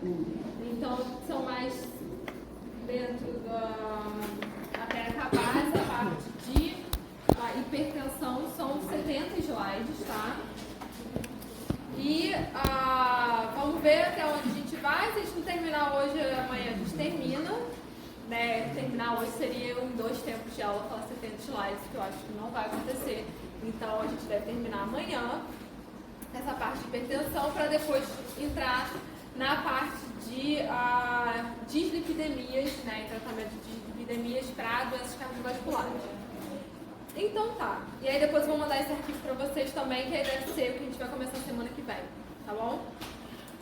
Então, são mais dentro da... até acabar essa parte de hipertensão, são 70 slides, tá? E vamos ver até onde a gente vai. Se a gente não terminar hoje, amanhã a gente termina. Né? Terminar hoje seria em 2 tempos de aula, falar 70 slides, que eu acho que não vai acontecer. Então, a gente deve terminar amanhã essa parte de hipertensão, para depois entrar na parte de dislipidemias, né, tratamento de dislipidemias para doenças cardiovasculares. Então tá, e aí depois eu vou mandar esse arquivo para vocês também, que aí deve ser o que a gente vai começar semana que vem, tá bom?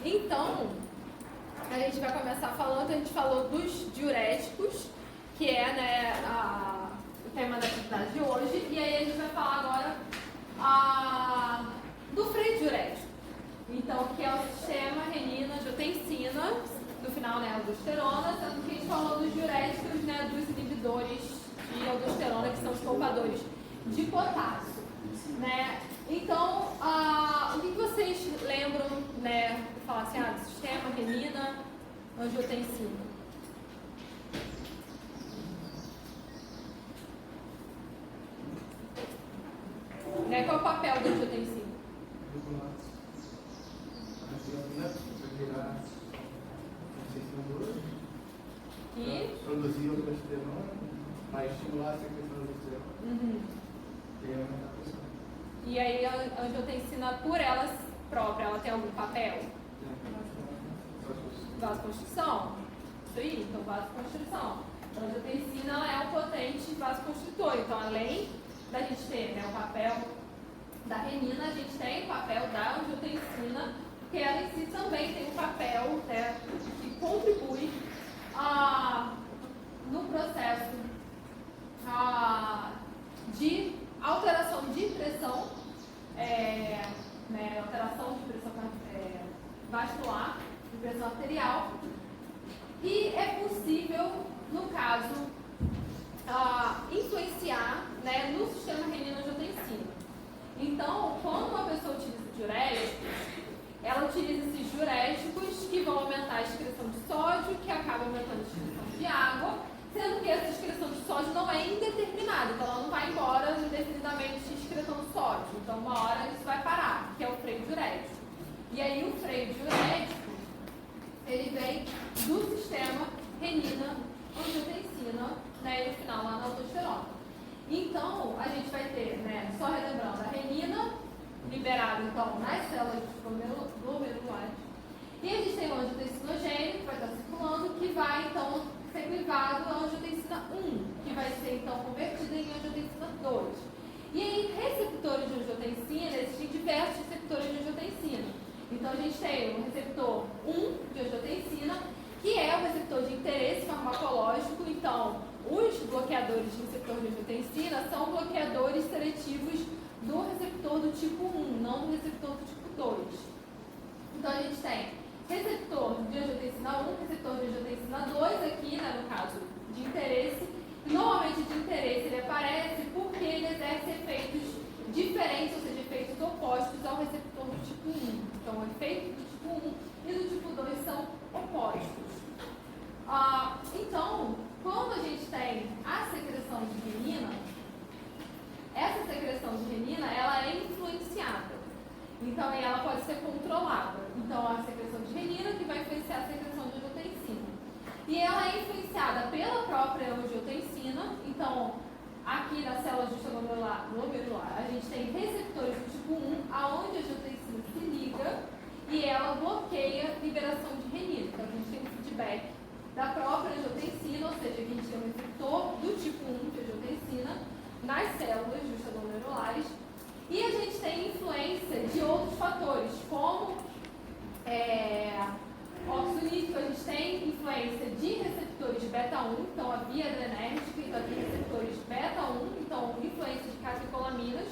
Então, a gente vai começar falando, a gente falou dos diuréticos, que é, né, o tema da atividade de hoje, e aí a gente vai falar agora do freio diurético. Então, que é o sistema renina-angiotensina, no final, né, aldosterona, sendo que a gente falou dos diuréticos, né, dos inibidores de aldosterona, que são os poupadores de potássio, né? Então, o que vocês lembram, né, de falar assim, do sistema renina-angiotensina? Né, qual é o papel da angiotensina? E produzir aldosterona, vai estimular a secreção de aldosterona e aumentar a pressão. E aí a angiotensina, por ela própria, ela tem algum papel? Vasoconstrição? Isso aí, então vasoconstrição. A angiotensina ela é um potente vasoconstritor, então além da gente ter, né, o papel da renina, a gente tem o papel da angiotensina, porque ela em si também tem um papel, né, que contribui no processo de alteração de pressão, né, alteração de pressão vascular, de pressão arterial, e é possível, no caso, influenciar, né, no sistema renina-angiotensina. Então, quando uma pessoa utiliza diuréticos, ela utiliza esses diuréticos que vão aumentar a excreção de sódio, que acaba aumentando a excreção de água, sendo que essa excreção de sódio não é indeterminada, então ela não vai embora indefinidamente excretando sódio. Então, uma hora isso vai parar, que é o freio diurético. E aí, o freio diurético, ele vem do sistema renina-angiotensina, né, e no final lá na aldosterona. Então, a gente vai ter, né, só relembrando, a renina liberada, então, nas células glomerulares. E a gente tem o angiotensinogênio, que vai estar circulando, que vai, então, ser privado a angiotensina 1, que vai ser, então, convertida em angiotensina 2. E aí, receptores de angiotensina, existem diversos receptores de angiotensina. Então, a gente tem o receptor 1 de angiotensina, que é o receptor de interesse farmacológico. Então, os bloqueadores de receptor de angiotensina são bloqueadores seletivos do receptor do tipo 1, não do receptor do tipo 2. Então, a gente tem receptor de angiotensina 1, receptor de angiotensina 2, aqui, né, no caso de interesse. Normalmente, de interesse, ele aparece porque ele exerce efeitos diferentes, ou seja, efeitos opostos ao receptor do tipo 1. Então, o efeito do tipo 1 e do tipo 2 são opostos. Então, quando a gente tem a secreção de renina, essa secreção de renina, ela é influenciada. Então, ela pode ser controlada. Então, a secreção de renina que vai influenciar a secreção de angiotensina. E ela é influenciada pela própria angiotensina. Então, aqui na célula justa glomerular, a gente tem receptores do tipo 1, aonde a angiotensina se liga e ela bloqueia a liberação de renina. Então, a gente tem um feedback da própria angiotensina, ou seja, a gente tem um receptor do tipo 1 de angiotensina nas células justaglomerulares. E a gente tem influência de outros fatores, como óxido nítrico, a gente tem influência de receptores beta-1, então a via adrenérgica, então tem receptores beta-1, então influência de catecolaminas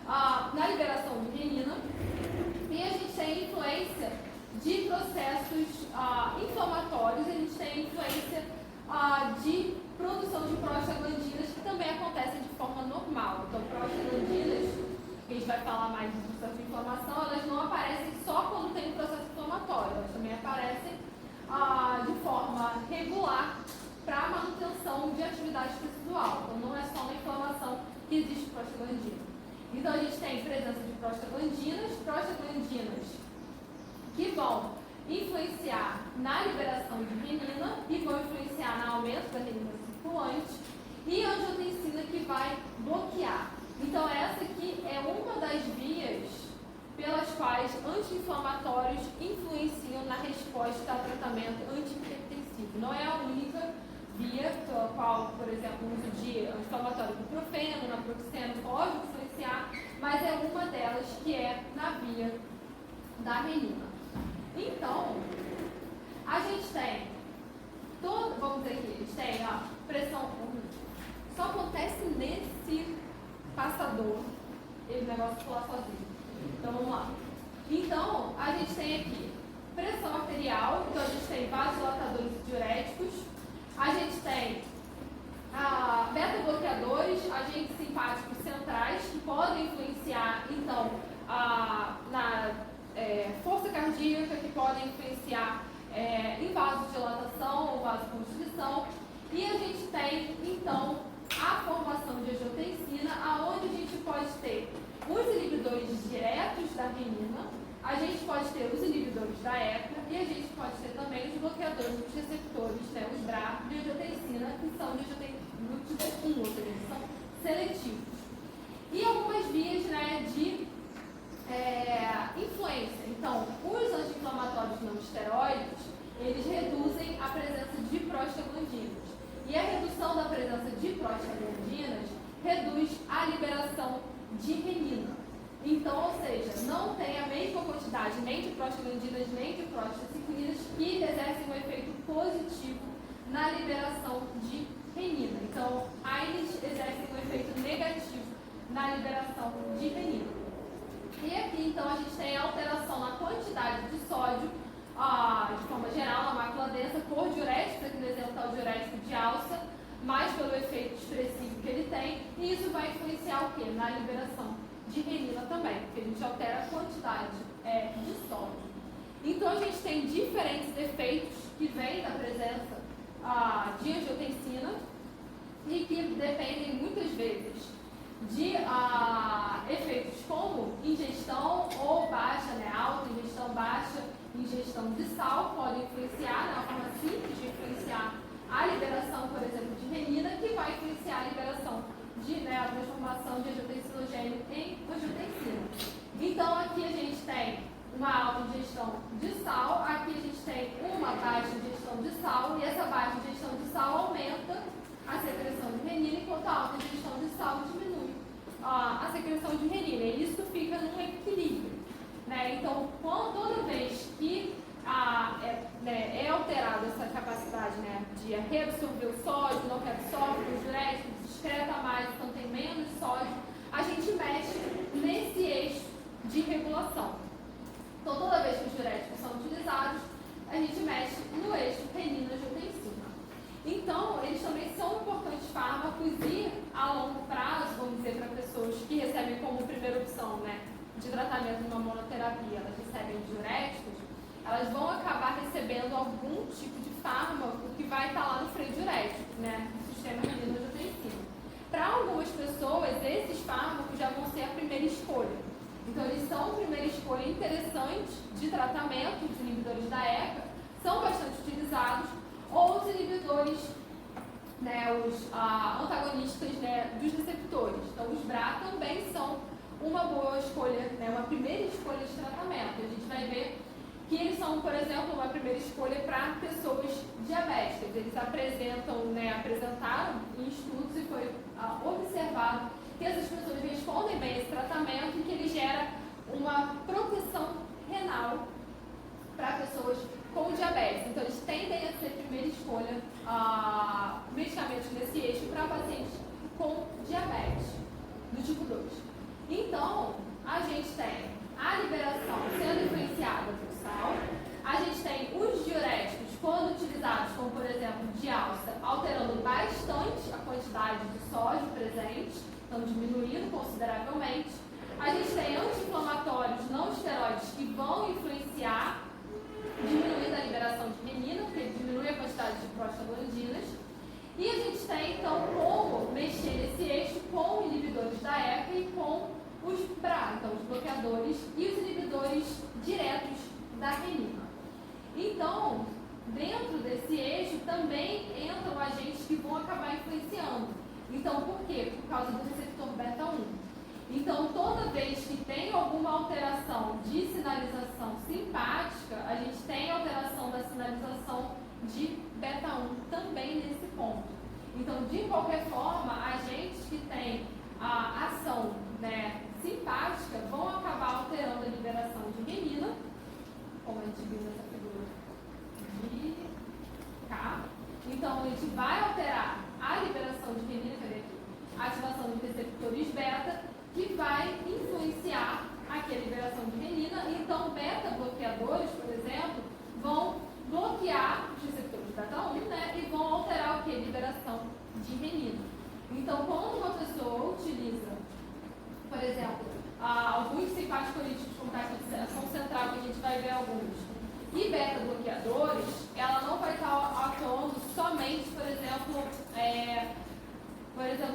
na liberação de renina. E a gente tem influência de processos inflamatórios, a gente tem influência de produção de prostaglandinas, que também acontecem de forma normal. Então, prostaglandinas, que a gente vai falar mais do processo de inflamação, elas não aparecem só quando tem um processo inflamatório, elas também aparecem prostaglandinas que vão influenciar na liberação de renina e vão influenciar no aumento da renina circulante, e angiotensina que vai bloquear. Então essa aqui é uma das vias pelas quais anti-inflamatórios influenciam na resposta ao tratamento antihipertensivo. Não é a única via pela qual, por exemplo, o uso de anti-inflamatório ibuprofeno, naproxeno pode influenciar, mas é uma delas que é na via da renina. Então, a gente tem vamos dizer que eles têm a pressão, só acontece nesse passador, ele negócio pular sozinho. Então vamos lá. Então, a gente tem aqui pressão arterial, então a gente tem vasodilatadores e diuréticos, a gente tem beta-bloqueadores, agentes simpáticos centrais, que podem influenciar, então, na força cardíaca, que podem influenciar em vasodilatação ou vasoconstrição. E a gente tem, então, a formação de angiotensina, aonde a gente pode ter os inibidores diretos da renina, a gente pode ter os inibidores da ECA e a gente pode ter também os bloqueadores dos receptores, né, os BRA, de angiotensina, que são de angiotensina 1, ou seja, são seletivos. E algumas vias, né, de influência. Então, os anti-inflamatórios não esteroides, eles reduzem a presença de prostaglandinas. E a redução da presença de prostaglandinas reduz a liberação de renina. Então, ou seja, não tem a mesma quantidade nem de prostaglandinas nem de prostaciclinas que exercem um efeito positivo na liberação de renina. Então, eles exercem um efeito negativo na liberação de renina. E aqui, então, a gente tem alteração na quantidade de sódio, de forma geral, na mácula densa, por diuréticos, aqui no exemplo está o diurético de alça, mais pelo efeito expressivo que ele tem, e isso vai influenciar o quê? Na liberação de renina também, porque a gente altera a quantidade de sódio. Então, a gente tem diferentes efeitos que vêm da presença de angiotensina e que dependem muitas vezes de efeitos como ingestão ou baixa, né, alta ingestão, baixa ingestão de sal, podem influenciar, né, uma forma simples de influenciar a liberação, por exemplo, de renina, que vai influenciar a liberação a transformação de angiotensinogênio em angiotensina. Então, aqui a gente tem uma alta ingestão de sal, aqui a gente tem uma baixa ingestão de sal, e essa baixa ingestão de sal aumenta a secreção de renina, enquanto a alta ingestão de sal diminui a secreção de renina. E isso fica num equilíbrio. Né? Então, toda vez que é alterada essa capacidade, né, de reabsorver o sódio, não reabsorve, os diuréticos excreta mais, então tem menos sódio, a gente mexe nesse eixo de regulação. Então, toda vez que os diuréticos são utilizados, a gente mexe no eixo renina-angiotensina. Então, eles também são importantes fármacos e, a longo prazo, vamos dizer, para pessoas que recebem como primeira opção, né, de tratamento de uma monoterapia, elas recebem diuréticos, elas vão acabar recebendo algum tipo de fármaco que vai estar lá no freio diurético, né, no sistema renina-angiotensina. Para algumas pessoas, esses fármacos já vão ser a primeira escolha. Então, eles são a primeira escolha interessante de tratamento, os inibidores da ECA, são bastante utilizados, ou os inibidores, né, os antagonistas, né, dos receptores. Então, os BRA também são uma boa escolha, né, uma primeira escolha de tratamento. A gente vai ver que eles são, por exemplo, uma primeira escolha para pessoas diabéticas. Eles apresentaram em estudos e foi observado que essas pessoas respondem bem a esse tratamento e que ele gera uma proteção renal para pessoas com diabetes. Então, eles tendem a ser primeira escolha medicamentos nesse eixo para pacientes com diabetes do tipo 2. Então, a gente tem a liberação sendo influenciada por sal, a gente tem os diuréticos, quando utilizados, como por exemplo de alça, alterando bastante a quantidade de sódio presente, então diminuindo consideravelmente. A gente tem anti-inflamatórios não esteroides que vão influenciar, diminuindo a liberação de renina, porque diminui a quantidade de prostaglandinas. E a gente tem, então, como mexer nesse eixo com inibidores da ECA e com os BRA, então os bloqueadores beta-bloqueadores e os inibidores diretos da renina. Então, dentro desse eixo também entram agentes que vão acabar influenciando. Então, por quê? Por causa do receptor beta-1. Então, toda vez que tem alguma alteração de sinalização simpática, a gente tem alteração da sinalização de beta-1 também nesse ponto. Então, de qualquer forma, agentes que têm a ação, né, simpática vão acabar alterando a liberação de renina, como a gente viu nessa figura de cá. Então, a gente vai alterar a liberação de renina, cadê aqui? A ativação dos receptores beta, que vai influenciar aqui a liberação de renina. Então, beta-bloqueadores, por exemplo, vão bloquear os receptores beta-1, né, e vão alterar o que? Liberação de renina. Então, quando uma pessoa utiliza, por exemplo, alguns simpaticolíticos como ação central, que a gente vai ver alguns, e beta-bloqueadores, ela não vai estar atuando somente, por exemplo,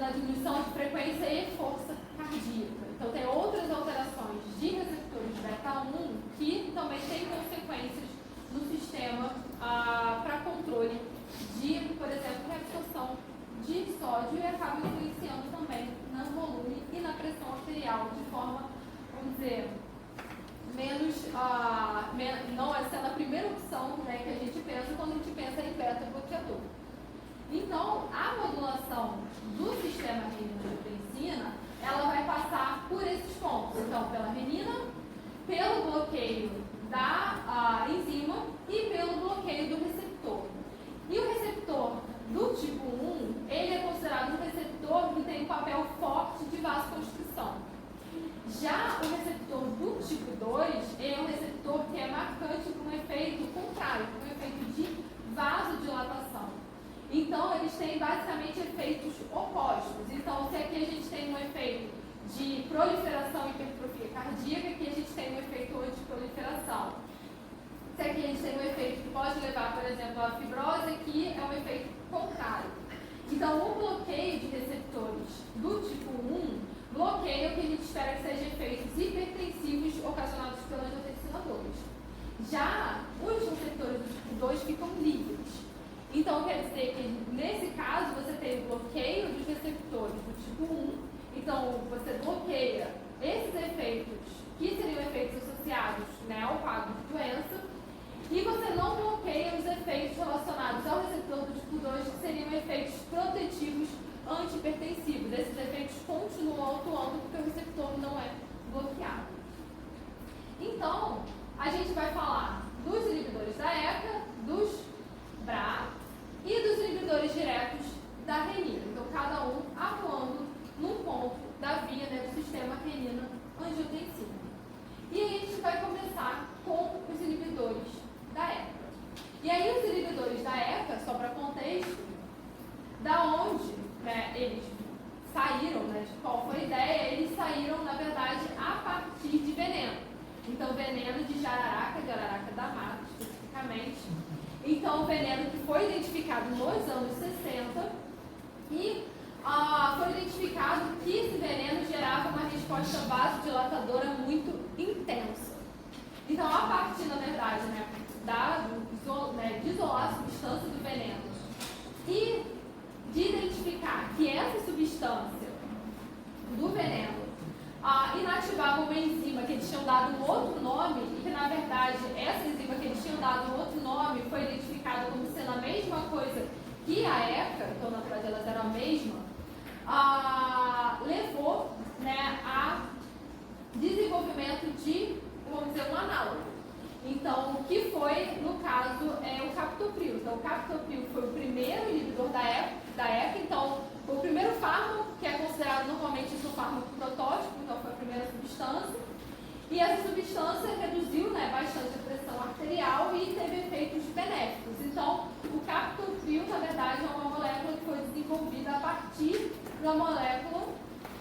na diminuição de frequência e força cardíaca. Então, tem outras alterações de receptores beta-1 que também têm consequências no sistema para controle de, por exemplo, reabsorção de sódio e acaba influenciando também no volume e na pressão arterial de forma, vamos dizer, não é sendo a primeira opção, né, que a gente pensa quando a gente pensa em beta-bloqueador. Então, a modulação do sistema renina-angiotensina, ela vai passar por esses pontos. Então, pela renina, pelo bloqueio da enzima e pelo bloqueio do receptor. E o receptor do tipo 1, ele é considerado um receptor que tem um papel forte de vasoconstrição. Já o receptor do tipo 2, ele é um receptor que é marcante por um efeito contrário, por um efeito de vasodilatação. Então, eles têm basicamente efeitos opostos. Então, se aqui a gente tem um efeito de proliferação e hipertrofia cardíaca, aqui a gente tem um efeito antiproliferação. Se aqui a gente tem um efeito que pode levar, por exemplo, à fibrose, aqui é um efeito contrário. Então, o bloqueio de receptores do tipo 1 bloqueia o que a gente espera que sejam efeitos hipertensivos ocasionados pela angiotensina 2. Já os receptores do tipo 2 ficam livres. Então, quer dizer que, nesse caso, você tem o bloqueio dos receptores do tipo 1. Então, você bloqueia esses efeitos, que seriam efeitos associados, né, ao quadro de doença, e você não bloqueia os efeitos relacionados ao receptor do tipo 2, que seriam efeitos protetivos antihipertensivos. Esses efeitos continuam atuando porque o receptor não é bloqueado. Então, a gente vai falar dos inibidores da ECA, dos BRA e dos inibidores diretos da renina. Então, cada um atuando num ponto da via, né, do sistema renina-angiotensina. E aí a gente vai começar com os inibidores da ECA. E aí os inibidores da ECA, só para contexto, da onde, né, eles saíram, né, de qual foi a ideia, eles saíram, na verdade, a partir de veneno. Então, veneno de jararaca da mata, especificamente. Então, o veneno que foi identificado nos anos 60 e foi identificado que esse veneno gerava uma resposta vasodilatadora muito intensa. Então, a partir, na verdade, né, de isolar a substância do veneno e de identificar que essa substância do veneno inativava uma enzima que eles tinham dado um outro nome e que, na verdade, essa enzima que eles tinham dado um outro nome foi identificada como sendo a mesma coisa que a ECA, então, na verdade, elas eram a mesma, levou, né, a desenvolvimento de, vamos dizer, um análogo. Então, o que foi, no caso, o captopril. Então, o captopril foi o primeiro inibidor da ECA, então, foi o primeiro fármaco, que é considerado normalmente um fármaco protótipo, então foi a primeira substância. E essa substância reduziu, né, bastante a pressão arterial e teve efeitos benéficos. Então, o captopril, na verdade, é uma molécula que foi desenvolvida a partir da molécula,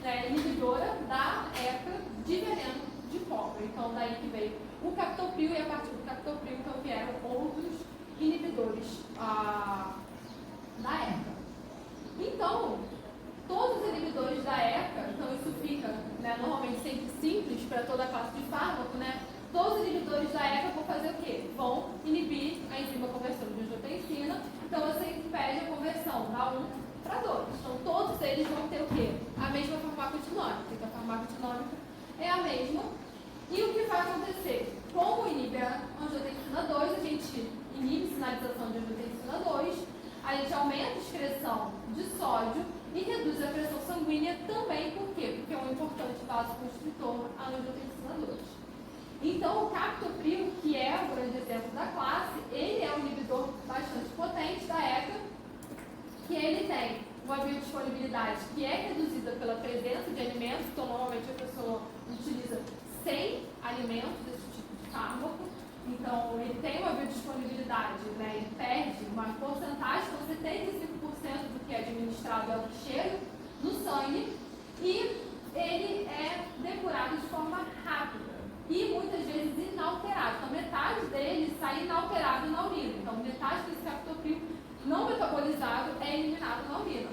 né, inibidora da ECA de veneno de cobra. Então, daí que veio o captopril, e a partir do captopril, então, vieram outros inibidores da ECA. Então, todos os inibidores da ECA, então isso fica, né, normalmente sempre simples para toda a classe é a mesma. E o que vai acontecer? Como inibe a angiotensina 2, a gente inibe sinalização de angiotensina 2, a gente aumenta a excreção de sódio e reduz a pressão sanguínea também. Por quê? Porque é um importante vasoconstritor a angiotensina 2. Então, o captopril, que é o grande exemplo da classe, ele é um inibidor bastante potente da ECA, que ele tem uma biodisponibilidade que é reduzida pela presença de alimentos, então normalmente a pessoa utiliza 100 alimentos desse tipo de fármaco, então ele tem uma biodisponibilidade, né, ele perde uma porcentagem, então 75% do que é administrado é o que chega no sangue, e ele é depurado de forma rápida e muitas vezes inalterado. Então metade dele sai inalterado na urina, então metade desse captopril não metabolizado é eliminado na urina.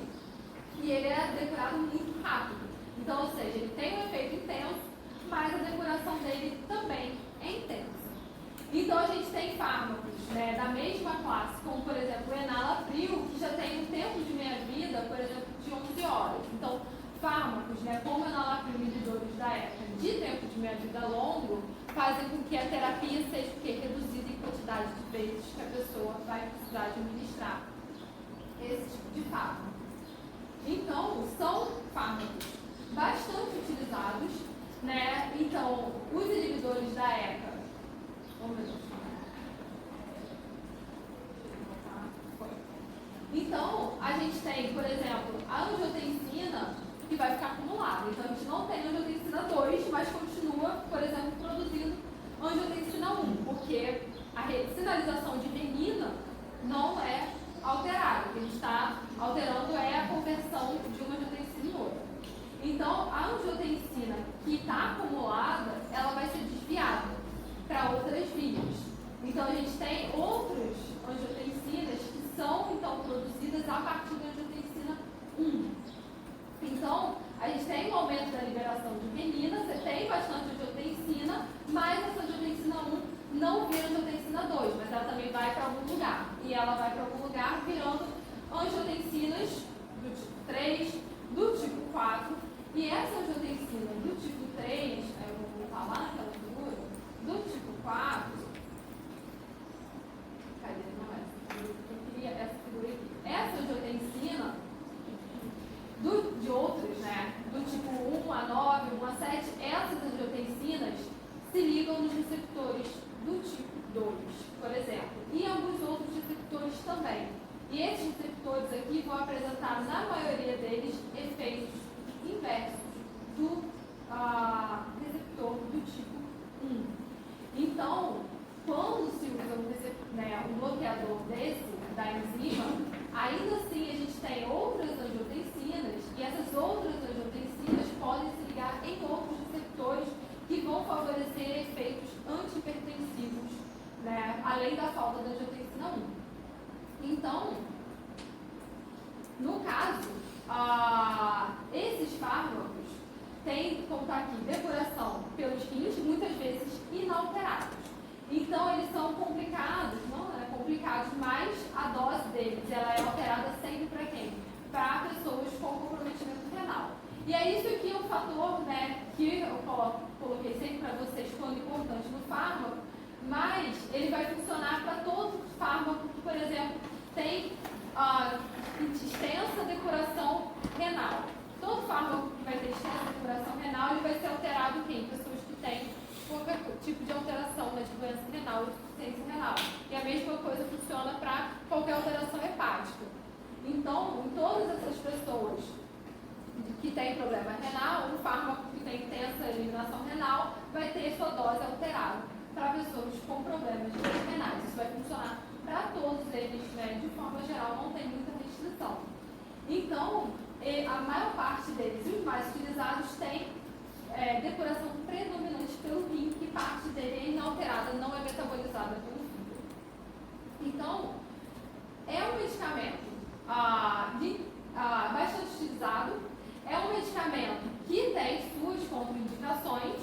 E ele é depurado muito rápido. Então, ou seja, ele tem um efeito intenso, mas a depuração dele também é intensa. Então, a gente tem fármacos, né, da mesma classe, como, por exemplo, o enalapril, que já tem um tempo de meia-vida, por exemplo, de 11 horas. Então, fármacos, né, como o enalapril, inibidores da ECA, de tempo de meia-vida longo, fazem com que a terapia seja reduzida em quantidade de vezes que a pessoa vai precisar administrar esse tipo de fármaco. Então, são fármacos bastante utilizados, né? Então, os inibidores da ECA. Então, a gente tem, por exemplo, a angiotensina, que vai ficar acumulada. Então, a gente não tem angiotensina 2, mas continua, por exemplo, produzindo angiotensina 1, porque a sinalização de renina não é alterada. O que a gente está alterando é a conversão de uma angiotensina em outra. Então, a angiotensina que está acumulada, ela vai ser desviada para outras vias. Então, a gente tem outras angiotensinas que são, então, produzidas a partir da angiotensina 1. Então, a gente tem um aumento da liberação de renina, você tem bastante angiotensina, mas essa angiotensina 1 não vira angiotensina 2, mas ela também vai para algum lugar. E ela vai para algum lugar virando angiotensinas do tipo 3, do tipo 4. E essa angiotensina do tipo 3, aí eu vou voltar lá naquela figura, do tipo 4, cadê? Não é essa figura, eu queria essa figura aqui. Essa angiotensina de outros, né, do tipo 1 a 9, 1 a 7, essas angiotensinas se ligam nos receptores do tipo 2, por exemplo, e alguns outros receptores também. E esses receptores aqui vão apresentar, na maioria deles, efeitos inversos do receptor do tipo 1. Então, quando se usa um bloqueador desse, da enzima, ainda assim a gente tem outras angiotensinas, e essas outras angiotensinas podem se ligar em outros receptores que vão favorecer efeitos antihipertensivos, né, além da falta da angiotensina 1. Então, no caso, esses fármacos têm, como está aqui, depuração pelos rins, muitas vezes inalterados. Então, eles são complicados, não é complicados, mas a dose deles ela é alterada sempre para quem? Para pessoas com comprometimento renal. E é isso aqui um fator, né, que eu coloquei sempre para vocês quando importante no fármaco, mas ele vai funcionar para todo fármaco que, por exemplo, tem extensa depuração renal. Todo fármaco que vai ter extensa depuração renal, ele vai ser alterado em pessoas que têm qualquer tipo de alteração, né, de doença renal ou de insuficiência renal. E a mesma coisa funciona para qualquer alteração hepática. Então, em todas essas pessoas que têm problema renal, um fármaco que tem intensa eliminação renal vai ter sua dose alterada para pessoas com problemas renais. Isso vai funcionar para todos eles, né, de forma geral, não tem muita restrição. Então, a maior parte deles, e os mais utilizados, tem depuração predominante pelo rim, que parte dele é inalterada, não é metabolizada pelo fígado. Então, é um medicamento bastante utilizado, é um medicamento que tem suas contraindicações,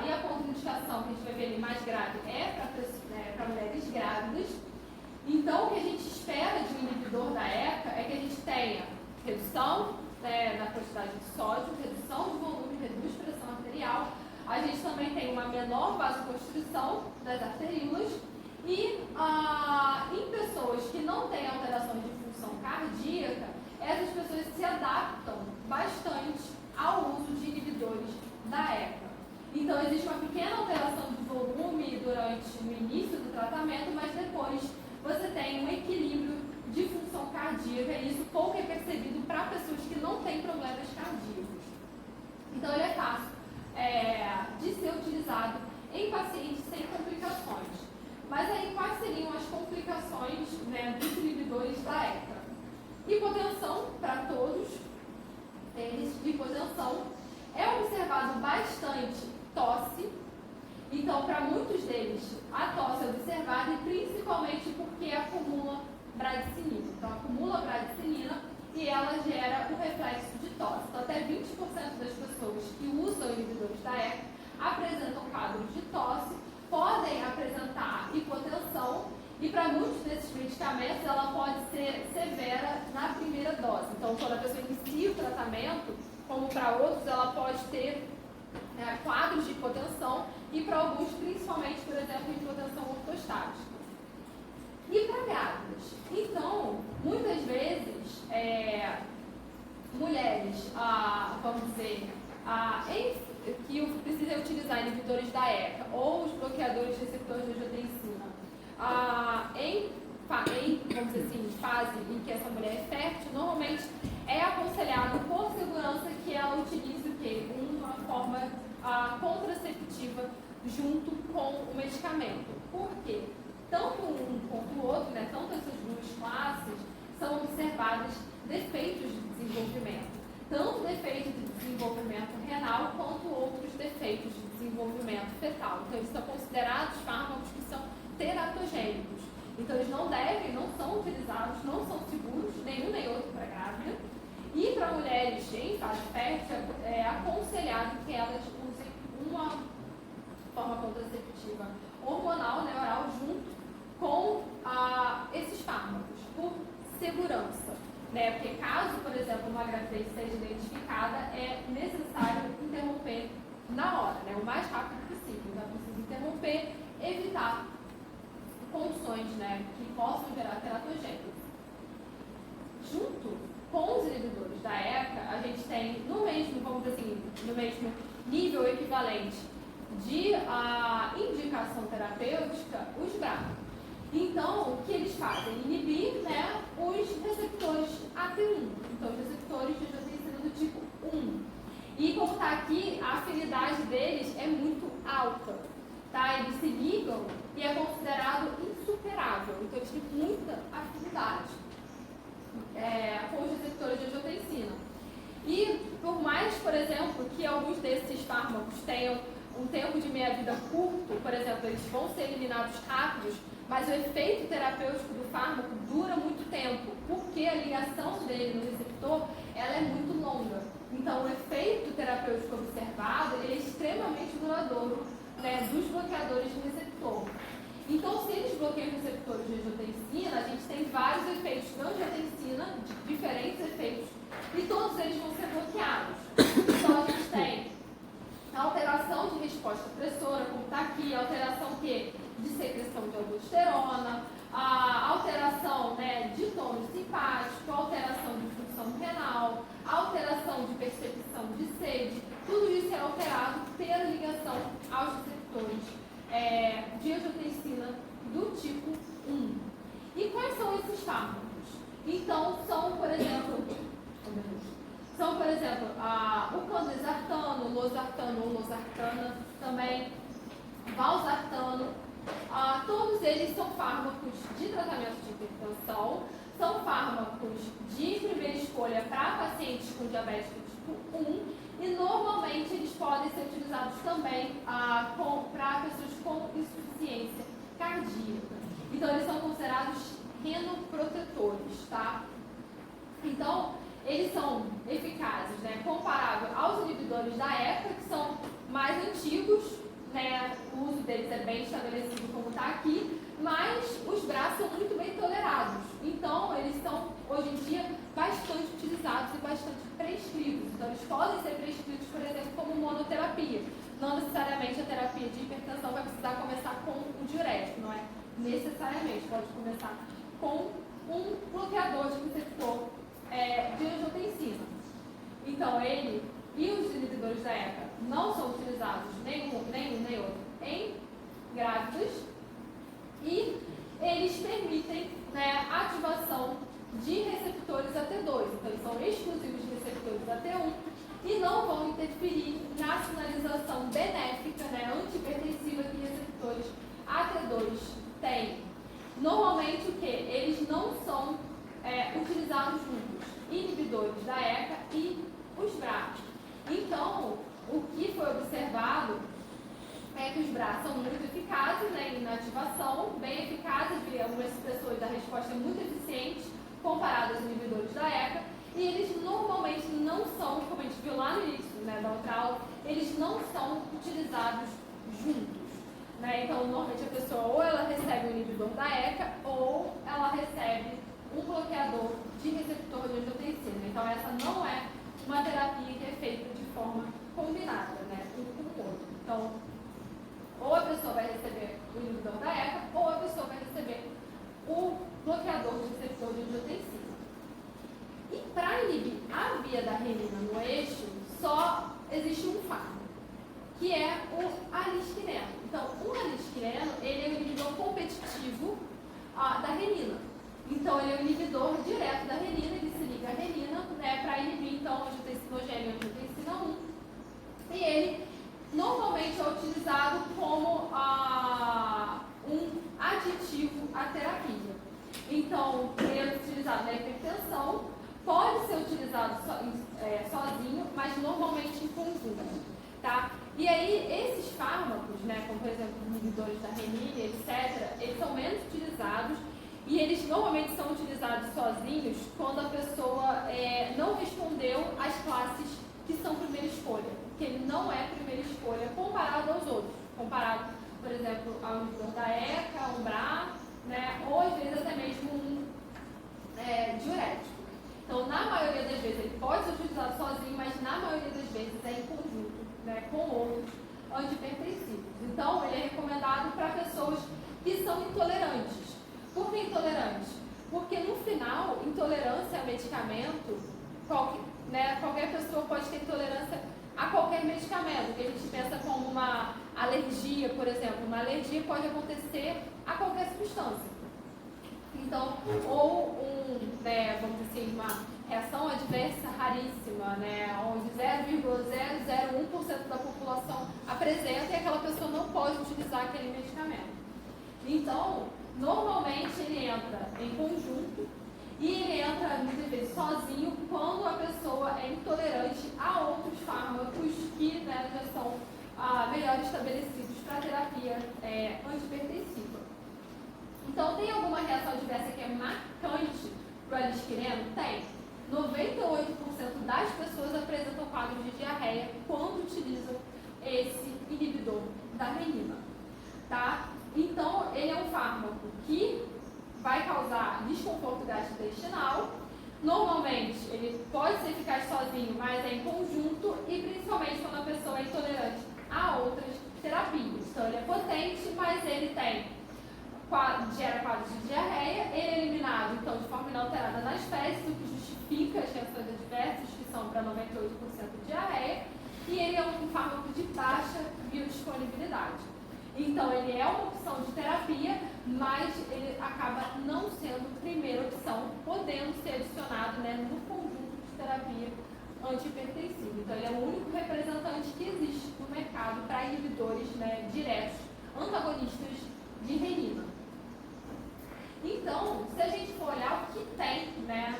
e a contraindicação que a gente vai ver ali mais grave é para mulheres grávidas. Então, o que a gente espera de um inibidor da ECA é que a gente tenha redução na quantidade de sódio, redução de volume, reduz pressão arterial, a gente também tem uma menor vasoconstrição das arteríolas e em pessoas que não têm alterações de função cardíaca, essas pessoas se adaptam bastante ao uso de inibidores da ECA. Então, existe uma pequena alteração de volume durante o início do tratamento, mas depois você tem um equilíbrio de função cardíaca e isso pouco é percebido para pessoas que não têm problemas cardíacos. Então, ele é fácil de ser utilizado em pacientes sem complicações. Mas aí, quais seriam as complicações, né, dos inibidores da ECA? Hipotensão para todos eles, hipotensão. É observado bastante tosse. Então, para muitos deles, a tosse é observada e principalmente porque acumula bradicinina. Então, acumula bradicinina e ela gera o reflexo de tosse. Então, até 20% das pessoas que usam inibidores da ECA apresentam quadros de tosse, podem apresentar hipotensão e para muitos desses medicamentos ela pode ser severa na primeira dose. Então, quando a pessoa inicia o tratamento, como para outros, ela pode ter quadros de hipotensão e para alguns, principalmente, por exemplo, hipotensão ortostática. E para grávidas? Então, muitas vezes, mulheres, vamos dizer, que precisam utilizar inibidores da ECA ou os bloqueadores receptores de angiotensina vamos dizer assim, fase em que essa mulher é fértil, normalmente é aconselhado por segurança que ela utilize o quê? Uma forma contraceptiva junto com o medicamento. Por quê? Tanto um quanto o outro, né, tanto essas duas classes, são observados defeitos de desenvolvimento. Tanto defeitos de desenvolvimento renal, quanto outros defeitos de desenvolvimento fetal. Então, eles são considerados fármacos que são teratogênicos. Então, eles não são utilizados, não são seguros, nenhum nem outro para grávida. E para mulheres em fase fértil, é aconselhado que elas usem uma forma contraceptiva hormonal, né, oral, junto com esses fármacos, por segurança. Né? Porque caso, por exemplo, uma gravidez seja identificada, é necessário interromper na hora, né? O mais rápido possível. Então, é preciso interromper, evitar condições, né, que possam gerar teratogênese. Junto com os inibidores da ECA, a gente tem no mesmo, vamos dizer assim, no mesmo nível equivalente de indicação terapêutica, os BRCA. Então, o que eles fazem? Inibir, né, os receptores AT1, então os receptores de angiotensina do tipo 1. E como está aqui, a afinidade deles é muito alta, tá? Eles se ligam e é considerado insuperável, então eles têm muita afinidade com os receptores de angiotensina. E por mais, por exemplo, que alguns desses fármacos tenham um tempo de meia-vida curto, por exemplo, eles vão ser eliminados rápidos, mas o efeito terapêutico do fármaco dura muito tempo, porque a ligação dele no receptor ela é muito longa. Então, o efeito terapêutico observado ele é extremamente duradouro, né, dos bloqueadores do receptor. Então, se eles bloqueiam os receptores de angiotensina, a gente tem vários efeitos da angiotensina, diferentes efeitos, e todos eles vão ser bloqueados. Então, a gente tem a alteração de resposta pressora, como está aqui, a alteração de secreção de aldosterona, a alteração, né, de tônus simpático, a alteração de função renal, a alteração de percepção de sede, tudo isso é alterado pela ligação aos receptores de angiotensina do tipo 1. E quais são esses fármacos? Então, são, por exemplo, o candesartano, o losartano ou losartana, também valsartano. Todos eles são fármacos de tratamento de hipertensão, são fármacos de primeira escolha para pacientes com diabetes tipo 1 e normalmente eles podem ser utilizados também para pessoas com insuficiência cardíaca. Então, eles são considerados renoprotetores, tá? Então, eles são eficazes, né, comparável aos inibidores da ECA, que são mais antigos, né, o uso deles é bem estabelecido como está aqui, mas os BRCA são muito bem tolerados. Então, eles são, hoje em dia, bastante utilizados e bastante prescritos. Então, eles podem ser prescritos, por exemplo, como monoterapia. não necessariamente a terapia de hipertensão vai precisar começar com um diurético, não é necessariamente, pode começar com um bloqueador de receptor de angiotensina. Então, ele e os inibidores da ECA não são utilizados nenhum nem outro em grávidas e eles permitem, né, a ativação de receptores AT2. Então, eles são exclusivos de receptores AT1 e não vão interferir na sinalização benéfica, né, antihipertensiva que receptores AT2 têm. Normalmente, o que? Eles não são utilizados juntos, inibidores da ECA e os BRA. Então, o que foi observado é que os BRA são muito eficazes, né, em ativação, bem eficazes, e algumas pessoas da resposta é muito eficiente comparado aos inibidores da ECA, e eles normalmente não são, como a gente viu lá no início, né, da outra aula, eles não são utilizados juntos. Né? Então, normalmente a pessoa ou ela recebe um inibidor da ECA ou ela recebe um bloqueador de receptor de angiotensina. Então, essa não é uma terapia que é feita de forma combinada, né, um com o outro. Então, ou a pessoa vai receber o inibidor da ECA ou a pessoa vai receber o bloqueador de receptor de angiotensina. E para inibir a via da renina no eixo, só existe um fármaco, que é o alisquireno. Então, o alisquireno, ele é um inibidor competitivo da renina. Então, ele é um inibidor direto da renina, ele se liga à renina, né, para inibir, então, angiotensinogênio e angiotensina 1. E ele, normalmente, é utilizado como um aditivo à terapia. Então, ele é utilizado na hipertensão, pode ser utilizado sozinho, mas normalmente em conjunto, tá? E aí, esses fármacos, né, como por exemplo os inibidores da renina, etc., eles são menos utilizados e eles normalmente são utilizados sozinhos quando a pessoa não respondeu às classes que são primeira escolha, porque ele não é primeira escolha comparado aos outros, comparado, por exemplo, ao inibidor da ECA, ao BRA, né, ou às vezes até mesmo um diurético. Então, na maioria das vezes, ele pode ser utilizado sozinho, mas na maioria das vezes é em conjunto, né, com outros antihipertensivos. Então, ele é recomendado para pessoas que são intolerantes. Por que intolerantes? Porque, no final, intolerância a medicamento, qualquer pessoa pode ter intolerância a qualquer medicamento, que a gente pensa como uma alergia, por exemplo. Uma alergia pode acontecer a qualquer substância. Então, ou vamos dizer assim, uma reação adversa raríssima, né, onde 0,001% da população apresenta e aquela pessoa não pode utilizar aquele medicamento. Então, normalmente ele entra em conjunto e ele entra muitas vezes sozinho quando a pessoa é intolerante a outros fármacos que, né, já são melhor estabelecidos para a terapia antihipertensiva. Então, tem alguma reação adversa que é marcante para o alisquireno? Tem. 98% das pessoas apresentam quadros de diarreia quando utilizam esse inibidor da renina. Tá? Então, ele é um fármaco que vai causar desconforto gastrointestinal. Normalmente, ele pode ser eficaz sozinho, mas é em conjunto e principalmente quando a pessoa é intolerante a outras terapias. Então, ele é potente, mas ele gera quadros de diarreia, ele é eliminado, então, de forma inalterada nas fezes, o que justifica as reações adversas, que são para 98% de diarreia, e ele é um fármaco de baixa biodisponibilidade. Então, ele é uma opção de terapia, mas ele acaba não sendo primeira opção, podendo ser adicionado, né, no conjunto de terapia antihipertensiva. Então, ele é o único representante que existe no mercado para inibidores, né, diretos, antagonistas de renina. Então, se a gente for olhar o que tem, né,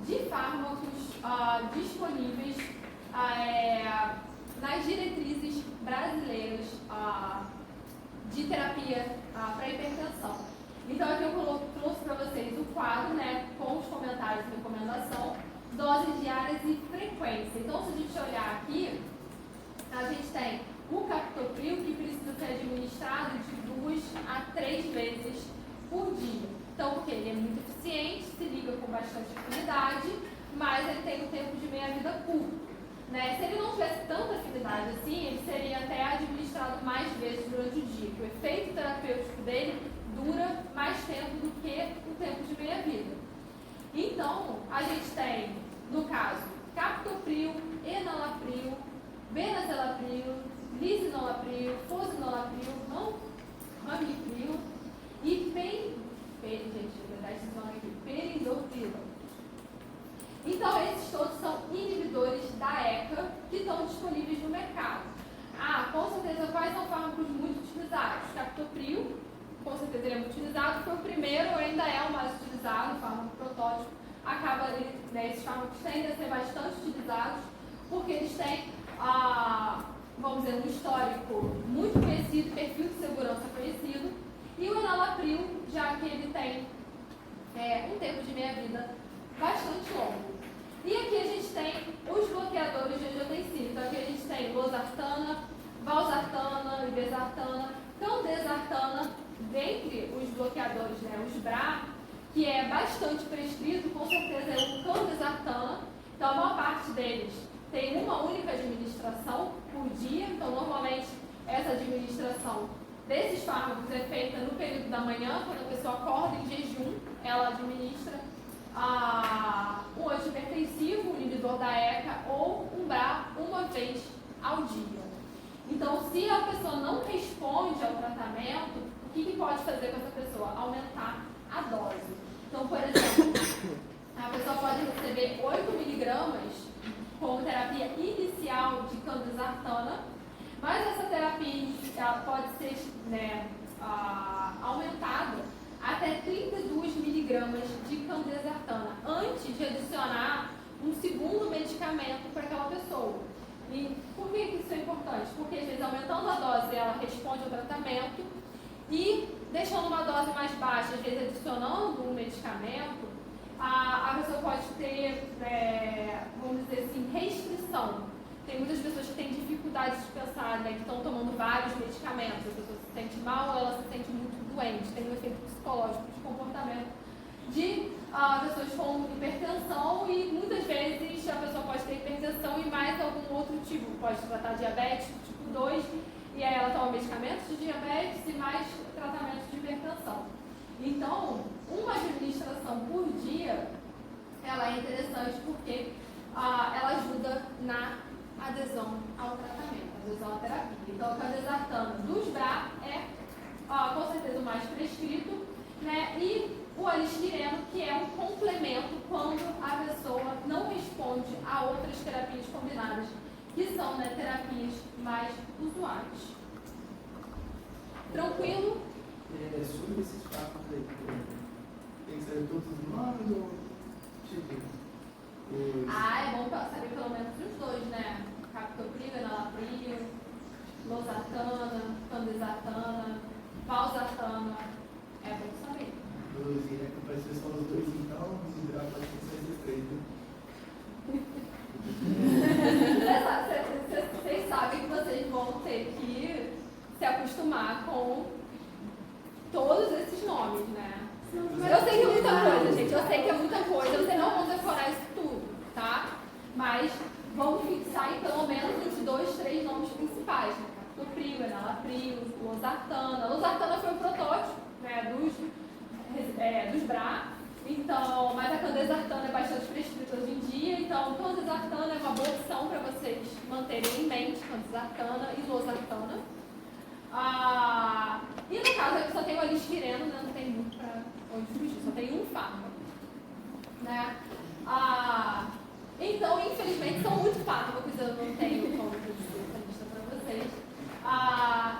de fármacos disponíveis nas diretrizes brasileiras de terapia para hipertensão. Então, aqui eu trouxe para vocês o quadro, né, com os comentários de recomendação, doses diárias e frequência. Então, se a gente olhar aqui, a gente tem o captopril, que precisa ser administrado de 2 a 3 vezes por dia. Então, porque ele é muito eficiente, se liga com bastante afinidade, mas ele tem um tempo de meia-vida curto. né, se ele não tivesse tanta afinidade assim, ele seria até administrado mais vezes durante o dia, que o efeito terapêutico dele dura mais tempo do que o tempo de meia-vida. Então, a gente tem, no caso, captopril, enalapril, benazenapril, lisinopril, fosinopril, ramipril e peridofil. Então, esses todos são inibidores da ECA que estão disponíveis no mercado. Com certeza, quais são fármacos muito utilizados? Captopril, com certeza ele é muito utilizado, foi o primeiro, ainda é o mais utilizado, o fármaco protótipo. Esses fármacos tendem a ser bastante utilizados, porque eles têm, vamos dizer, um histórico muito conhecido, perfil de segurança conhecido, e o enalapril, já que ele tem um tempo de meia-vida bastante longo. E aqui a gente tem os bloqueadores de angiotensina. Então aqui a gente tem losartana, valsartana, irbesartana, candesartana, dentre os bloqueadores, os BRA, que é bastante prescrito, com certeza é o candesartana. Então a maior parte deles tem uma única administração por dia, então normalmente essa administração desses fármacos é feita no período da manhã, quando a pessoa acorda em jejum, ela administra um antihipertensivo, um inibidor da ECA ou um BRA uma vez ao dia. Então, se a pessoa não responde ao tratamento, o que pode fazer com essa pessoa? Aumentar a dose. Então, por exemplo, a pessoa pode receber 8 miligramas como terapia inicial de candesartana, mas essa terapia ela pode ser aumentada até 32 miligramas de candesartana, antes de adicionar um segundo medicamento para aquela pessoa. E por que isso é importante? Porque, às vezes, aumentando a dose, ela responde ao tratamento, e deixando uma dose mais baixa, às vezes adicionando um medicamento, a pessoa pode ter, vamos dizer assim, restrição. Tem muitas pessoas que têm dificuldade de pensar, que estão tomando vários medicamentos, a pessoa se sente mal ou ela se sente muito doente, tem um efeito psicológico de comportamento de pessoas com hipertensão, e muitas vezes a pessoa pode ter hipertensão e mais algum outro tipo, pode tratar diabetes tipo 2, e aí ela toma medicamentos de diabetes e mais tratamento de hipertensão. Então, uma administração por dia, ela é interessante porque ela ajuda na adesão ao tratamento, adesão à terapia. Então, a candesartana dos BRA é com certeza o mais prescrito, e o alistireno, que é um complemento quando a pessoa não responde a outras terapias combinadas, que são terapias mais usuais. Tranquilo? Sobre esses fármacos aí, tem que saber todos os nomes ou tipo? É bom saber pelo menos os dois, Captopril, enalapril, losartana, candesartana, valsartana. É bom saber. Parece que são os dois, então, os BRA pode ser esses três, Vocês sabem que vocês vão ter que se acostumar com todos esses nomes, Eu sei que é muita coisa, gente. Eu sei que é muita coisa. Vocês não vão decorar isso tudo, tá? Mas vamos fixar em pelo menos os 2, 3 nomes principais, Captopril, enalapril, losartana. Losartana foi o protótipo, dos BRA. Então, mas a candesartana é bastante prescrita hoje em dia. Então, candesartana é uma boa opção para vocês manterem em mente, candesartana e losartana. E no caso aqui só tem o alistireno, não tem muito para onde fugir, só tem um fármaco. Então, infelizmente, são muitos fármacos, eu não tenho como dizer essa lista para vocês.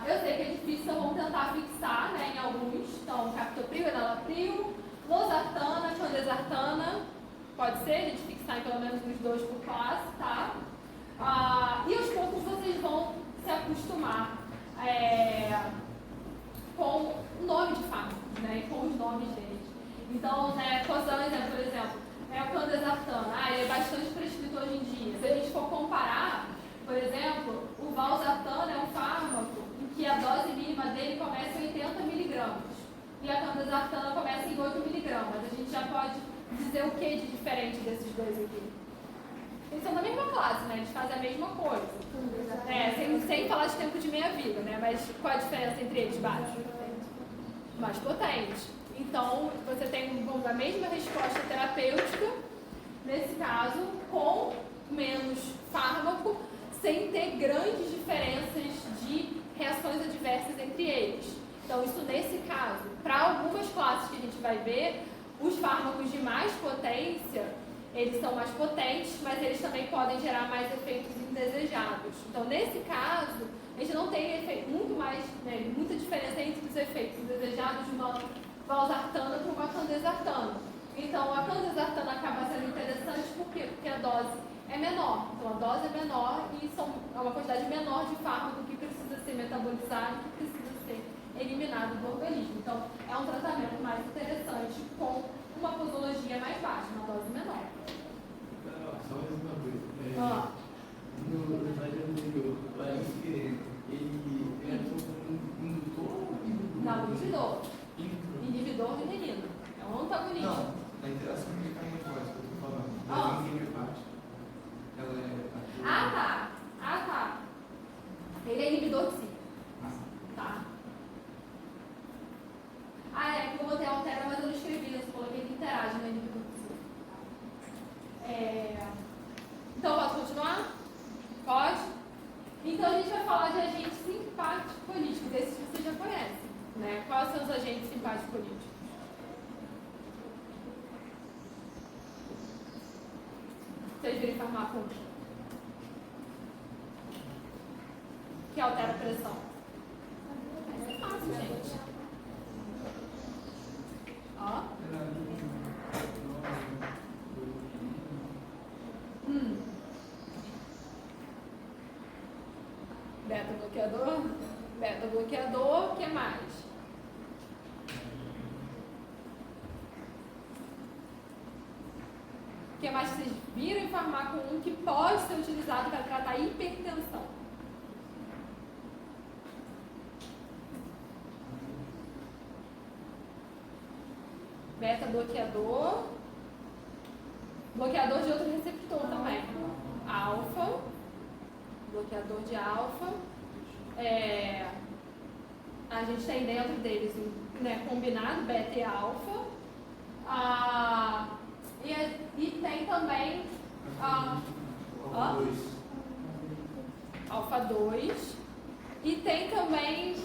Eu sei que é difícil, então vamos tentar fixar em alguns. Então, captopril, enalapril, losartana, candesartana, pode ser, a gente fixar em pelo menos uns 2 por classe, tá? E aos poucos vocês vão se acostumar com o nome de fármacos, e com os nomes deles. Então, posso dar um exemplo, por exemplo, o candesartana, ele é bastante prescrito hoje em dia. Se a gente for comparar, por exemplo, o valsartana é um fármaco em que a dose mínima dele começa em 80 miligramas e a candesartana começa em 8 miligramas. A gente já pode dizer o que de diferente desses dois aqui? eles são da mesma classe, né? Eles fazem a mesma coisa. Sem falar de tempo de meia-vida, né? Mas qual a diferença entre eles, baixo? Mais potente. Então, você tem a mesma resposta terapêutica, nesse caso, com menos fármaco, sem ter grandes diferenças de reações adversas entre eles. Então, isso nesse caso. Para algumas classes que a gente vai ver, os fármacos de mais potência, eles são mais potentes, mas eles também podem gerar mais efeitos indesejados. Então, nesse caso, a gente não tem muita diferença entre os efeitos indesejados de uma valsartana para uma candesartana. Então, a candesartana acaba sendo interessante porque a dose é menor. Então, a dose é menor e é uma quantidade menor de fármaco que precisa ser metabolizado, que precisa ser eliminado do organismo. Então, é um tratamento mais interessante com uma posologia mais baixa, uma dose menor. Só mais uma coisa. No slide anterior, parece que ele entrou como indutor ou inibidor? Não, inibidor. Inibidor de renina. É um antagonista. Não, na interação medicamentosa que eu estou falando. Da enzima hepática. Ela é. Tá. Ele é inibidor sim. Tá. Que eu botei altera, mas eu não escrevi, eu só coloquei que interage no inibidor sim. Então, posso continuar? Pode? Então, a gente vai falar de agentes simpático-políticos. Esses vocês já conhecem, né? Quais são os agentes simpático-políticos? Vocês viram farmaco que altera a pressão? É fácil, gente. Ó. Beta-bloqueador, o que mais? O que mais vocês viram em farmaco 1 que pode ser utilizado para tratar hipertensão? Beta-bloqueador, bloqueador de outro receptor também. Alfa, bloqueador de alfa. A gente tem dentro deles combinado beta e alfa. E tem também alfa 2. E tem também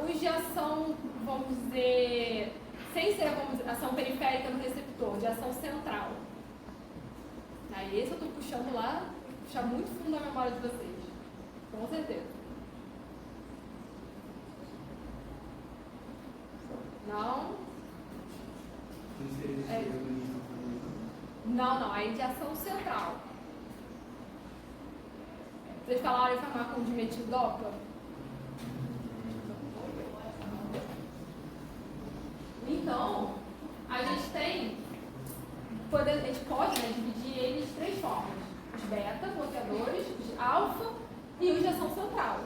os de ação, vamos dizer, sem ser ação periférica no receptor, de ação central. Aí esse eu estou puxando lá, puxar muito fundo na memória de vocês. Com certeza. Não? Não, aí de ação central. Vocês falaram em farmaco de metildopa? Então, a gente pode dividir eles de três formas: os beta, bloqueadores, os alfa e os de ação central.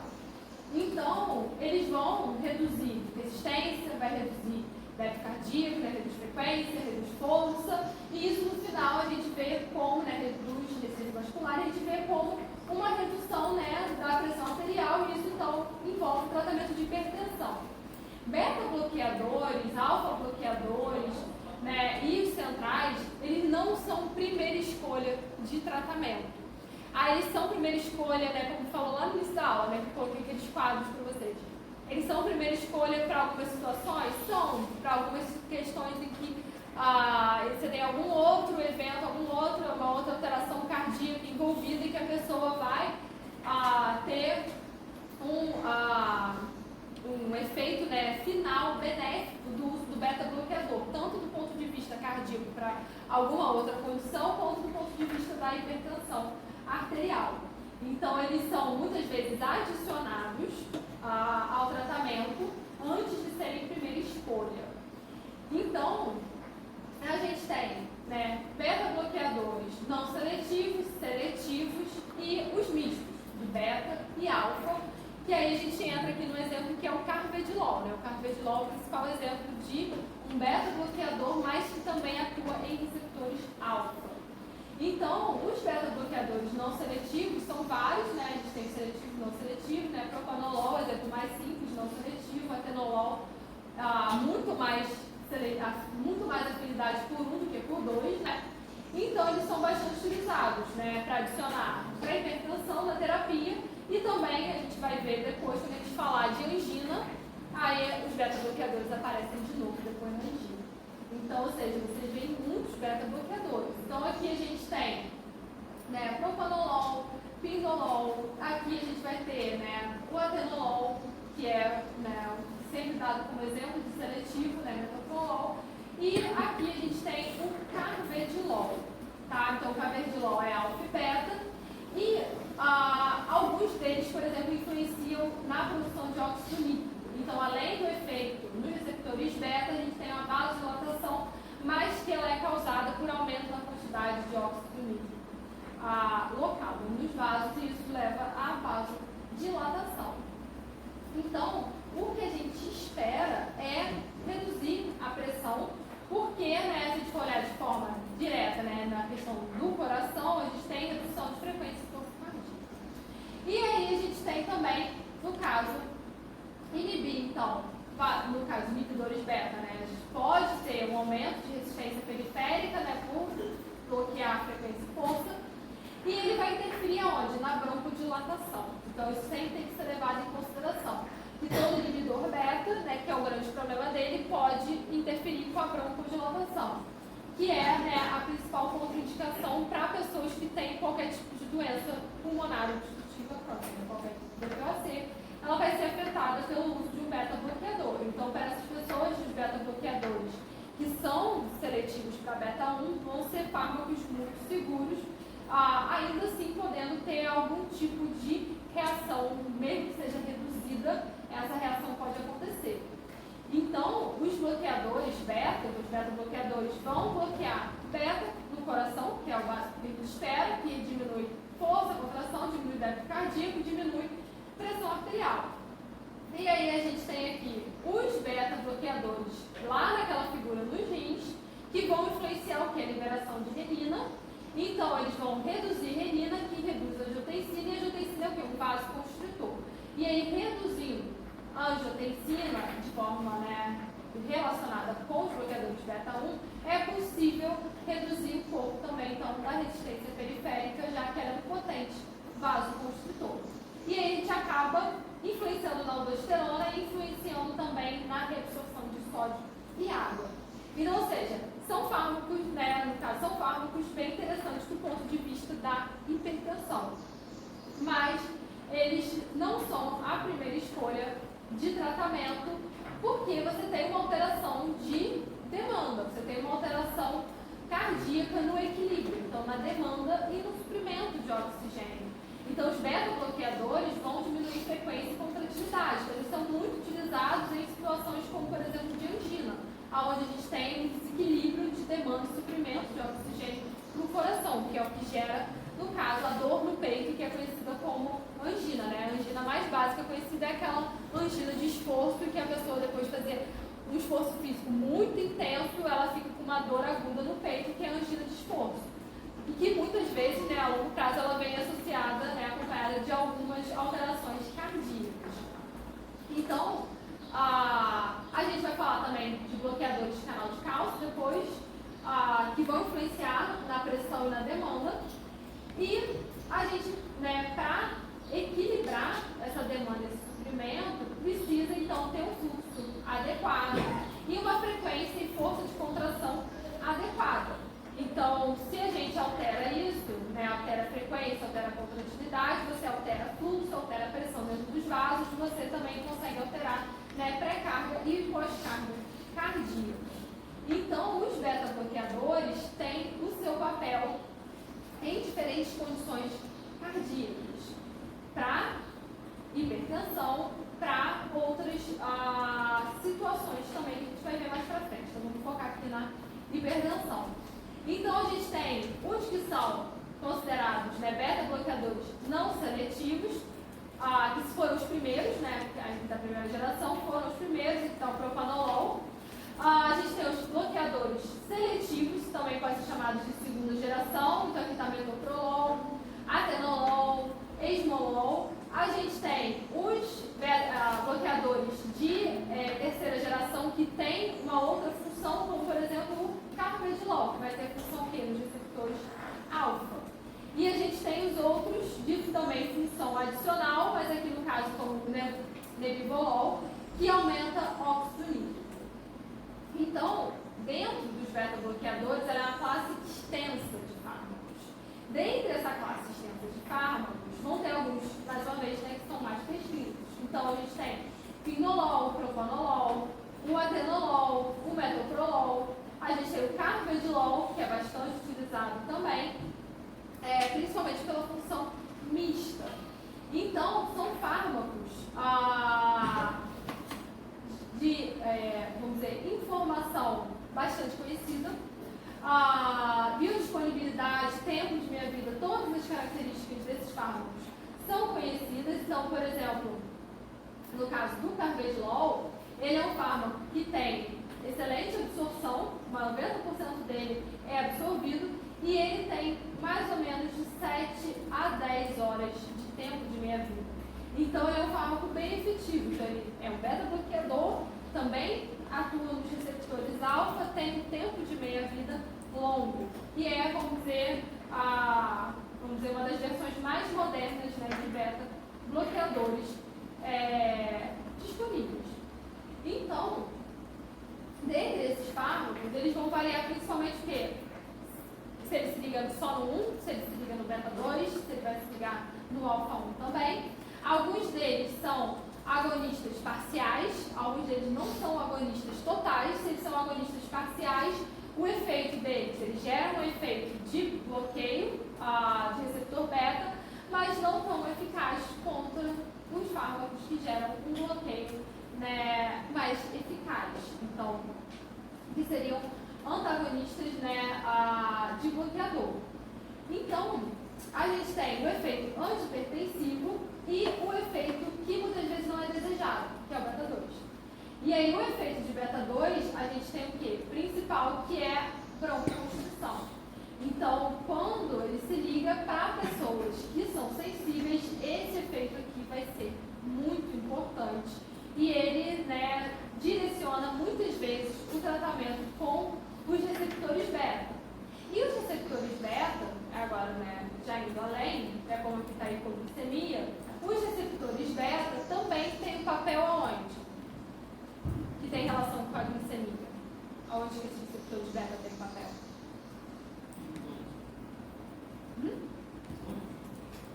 Então, eles vão reduzir resistência, vai reduzir débito cardíaco, reduz frequência, reduz força, e isso no final a gente vê como reduz resistência vascular, a gente vê como uma redução da pressão arterial, e isso então envolve o tratamento de hipertensão. Beta-bloqueadores, alfa-bloqueadores e os centrais, eles não são primeira escolha de tratamento. Eles são primeira escolha, como falou lá no início da aula, que eu coloquei aqueles quadros para vocês. Eles são primeira escolha para algumas situações? São, para algumas questões em que você tem algum outro evento, uma outra alteração cardíaca envolvida e que a pessoa vai ter um efeito final benéfico do uso do beta-bloqueador, tanto do ponto de vista cardíaco para alguma outra condição, quanto do ponto de vista da hipertensão arterial. Então, eles são muitas vezes adicionados ao tratamento antes de serem primeira escolha. Então, a gente tem beta-bloqueadores não seletivos, seletivos e os mistos, de beta e alfa, que aí a gente entra aqui no exemplo que é o carvedilol. O carvedilol é o principal exemplo de um beta-bloqueador, mas que também atua em receptores alfa. Então, os beta-bloqueadores não seletivos são vários, né? A gente tem seletivo e não seletivo, né? Propanolol, exemplo mais simples, não seletivo, atenolol, muito mais afinidade por 1 do que por 2, né? Então, eles são bastante utilizados, né, para adicionar para hipertensão na terapia e também a gente vai ver depois, quando a gente falar de angina, aí os beta-bloqueadores aparecem de novo depois da angina. Então, ou seja, vocês veem muitos beta-bloqueadores. Então, aqui a gente tem, né, propanolol, pindolol, aqui a gente vai ter, né, o atenolol, que é, né, sempre dado como exemplo de seletivo, né, metoprolol. E aqui a gente tem o carvedilol, tá? Então, o carvedilol é alfa e beta. E alguns deles, por exemplo, influenciam na produção de óxido nítrico. Então, além do efeito nos receptores beta, a gente tem uma vasodilatação, mas que ela é causada por aumento da quantidade de óxido nítrico local nos vasos, e isso leva à vasodilatação. Então, o que a gente espera é reduzir a pressão, porque, né, se a gente for olhar de forma direta, né, na questão do coração, a gente tem redução de frequência e força cardíaca. E aí a gente tem também, no caso, inibir, então, no caso, inibidores beta, né, a gente pode ter um aumento de resistência periférica, né, por bloquear a frequência e força, e ele vai interferir aonde? Na broncodilatação. Então, isso sempre tem que ser levado em consideração. E todo inibidor beta, né, que é o grande problema dele, pode interferir com a broncodilatação, que é, né, a principal contraindicação para pessoas que têm qualquer tipo de doença pulmonar obstrutiva crônica, qualquer DPOC, ela vai ser afetada pelo uso de um beta-bloqueador. Então, para essas pessoas, os beta-bloqueadores que são seletivos para beta-1 vão ser fármacos muito seguros, ainda assim podendo ter algum tipo de reação, mesmo que seja reduzida, essa reação pode acontecer. Então, os bloqueadores beta, os beta-bloqueadores, vão bloquear beta no coração, que é o básico que a gente espera, que diminui força, contração, diminui débito cardíaco, diminui pressão arterial. E aí a gente tem aqui os beta-bloqueadores lá naquela figura nos rins, que vão influenciar o que? A liberação de renina. Então, eles vão reduzir renina, que reduz a angiotensina, e a angiotensina é o quê? Um vasoconstritor. E aí, reduzindo a angiotensina de forma, né, relacionada com os bloqueadores beta-1, é possível reduzir um pouco também, então, da resistência periférica, já que ela é um potente vasoconstritor. E aí a gente acaba influenciando na aldosterona e influenciando também na reabsorção de sódio e água. Então, ou seja, são fármacos, né, no caso, são fármacos bem interessantes do ponto de vista da hipertensão. Mas eles não são a primeira escolha de tratamento, porque você tem uma alteração de demanda, você tem uma alteração cardíaca no equilíbrio, então na demanda e no suprimento de oxigênio. Então, os beta-bloqueadores vão diminuir frequência e contratividade. Então, eles são muito utilizados em situações como, por exemplo, de angina, onde a gente tem um desequilíbrio de demanda e suprimento de oxigênio para o coração, que é o que gera, no caso, a dor no peito, que é conhecida como angina, né? A angina mais básica conhecida é aquela angina de esforço, que a pessoa, depois de fazer um esforço físico muito intenso, ela fica com uma dor aguda no peito, que é a angina de esforço. E que muitas vezes, né, a longo prazo, ela vem associada, né, acompanhada de algumas alterações cardíacas. Então, a gente vai falar também de bloqueadores de canal de cálcio depois, que vão influenciar na pressão e na demanda. E a gente, né, para equilibrar essa demanda e esse suprimento, precisa então ter um fluxo adequado e uma frequência e força de contração adequada. Então, se a gente altera isso, né, altera a frequência, altera a contratividade, você altera fluxo, altera a pressão dentro dos vasos, você também consegue alterar, né, pré-carga e pós-carga cardíaca. Então, os beta-bloqueadores têm o seu papel em diferentes condições cardíacas, para hipertensão, para outras situações também que a gente vai ver mais para frente. Então, vamos focar aqui na hipertensão. Então, a gente tem os que são considerados, né, beta-bloqueadores não seletivos, que foram os primeiros, né, da primeira geração, foram os primeiros, então, propanolol. A gente tem os bloqueadores seletivos, também podem ser chamados de segunda geração, então aqui está metoprolol, atenolol, nebivolol, que aumenta o óxido nítrico. Então, dentro dos beta-bloqueadores, ela é uma classe extensa de fármacos. Dentre essa classe extensa de fármacos, vão ter alguns, mais uma vez, né, que são mais prescritos. Então, a gente tem quinolol, propanolol, o atenolol, o metoprolol, a gente tem o carvedilol, que é bastante utilizado também, principalmente pela função mista. Então, são fármacos de, vamos dizer, informação bastante conhecida, biodisponibilidade, tempo de meia-vida, todas as características desses fármacos são conhecidas. Então, por exemplo, no caso do carvedilol, ele é um fármaco que tem excelente absorção, 90% dele é absorvido, e ele tem mais ou menos de 7 a 10 horas de tempo de meia-vida. Então, ele é um fármaco bem efetivo. Então, ele é um beta-bloqueador, também atua nos receptores alfa, tem um tempo de meia-vida longo. E é, vamos dizer, uma das versões mais modernas, né, de beta-bloqueadores disponíveis. Então, dentre esses fármacos, eles vão variar principalmente o quê? Se ele se liga só no 1, se ele se liga no beta 2, se ele vai se ligar no alfa 1 também. Alguns deles são agonistas parciais, alguns deles não são agonistas totais. Se eles são agonistas parciais, o efeito deles, eles geram um efeito de bloqueio de receptor beta, mas não tão eficaz contra os fármacos que geram um bloqueio, né, mais eficaz. Então, que seriam antagonistas, né, de bloqueador. Então, a gente tem o efeito antihipertensivo e o efeito que muitas vezes não é desejado, que é o beta 2. E aí, o efeito de beta 2, a gente tem o quê? Principal, que é broncoconstrição. Então, quando ele se liga para pessoas que são sensíveis, esse efeito aqui vai ser muito importante. E ele, né, direciona muitas vezes o tratamento com os receptores beta. E os receptores beta, agora, né, já indo além, como aqui está a hipoglicemia, os receptores beta também têm um papel aonde? Que tem relação com a glicemia. Aonde que esses receptores beta têm papel?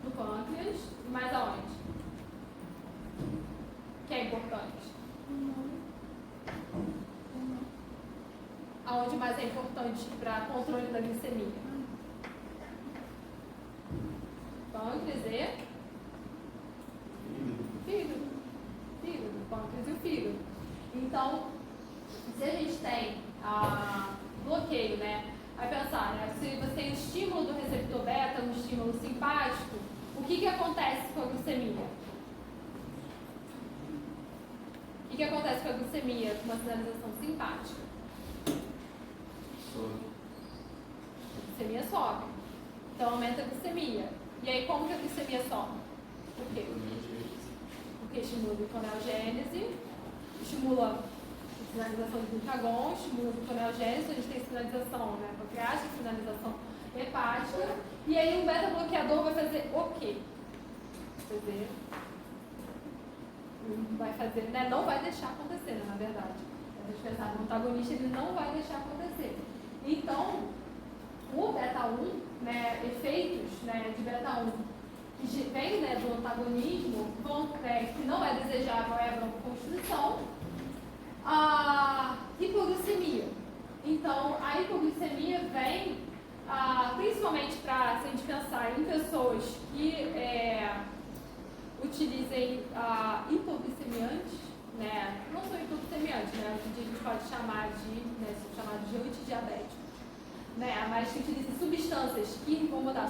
No pâncreas, mas aonde? Que é importante? Aonde mais é importante para controle da glicemia? Pâncreas e fígado. Fígado, pâncreas e o fígado. Então, se a gente tem bloqueio, né? Vai pensar, né? Se você tem o estímulo do receptor beta, um estímulo simpático, o que acontece com a glicemia? O que acontece com a glicemia com uma sinalização simpática? A glicemia sobe. Então aumenta a glicemia. E aí como que a glicemia sobe? Por quê? Porque estimula a gluconeogênese, estimula a sinalização de glucagon, estimula a gluconeogênese, a gente tem sinalização, né, pancreática, sinalização hepática. E aí um beta-bloqueador vai fazer o quê? Vai fazer, né, não vai deixar acontecer, né, na verdade. A gente pensar no antagonista, ele não vai deixar acontecer. Então, o beta-1, né, efeitos, né, de beta-1 que vem, né, do antagonismo, que não é desejável, é a broncoconstrição, a hipoglicemia. Então, a hipoglicemia vem principalmente para, se a gente pensar em pessoas que utilizem hipoglicemiantes, né, não são hipoglicemiantes, né, hoje em dia a gente pode chamar de antidiabéticos, né, mas que utilizem substâncias que vão mudar,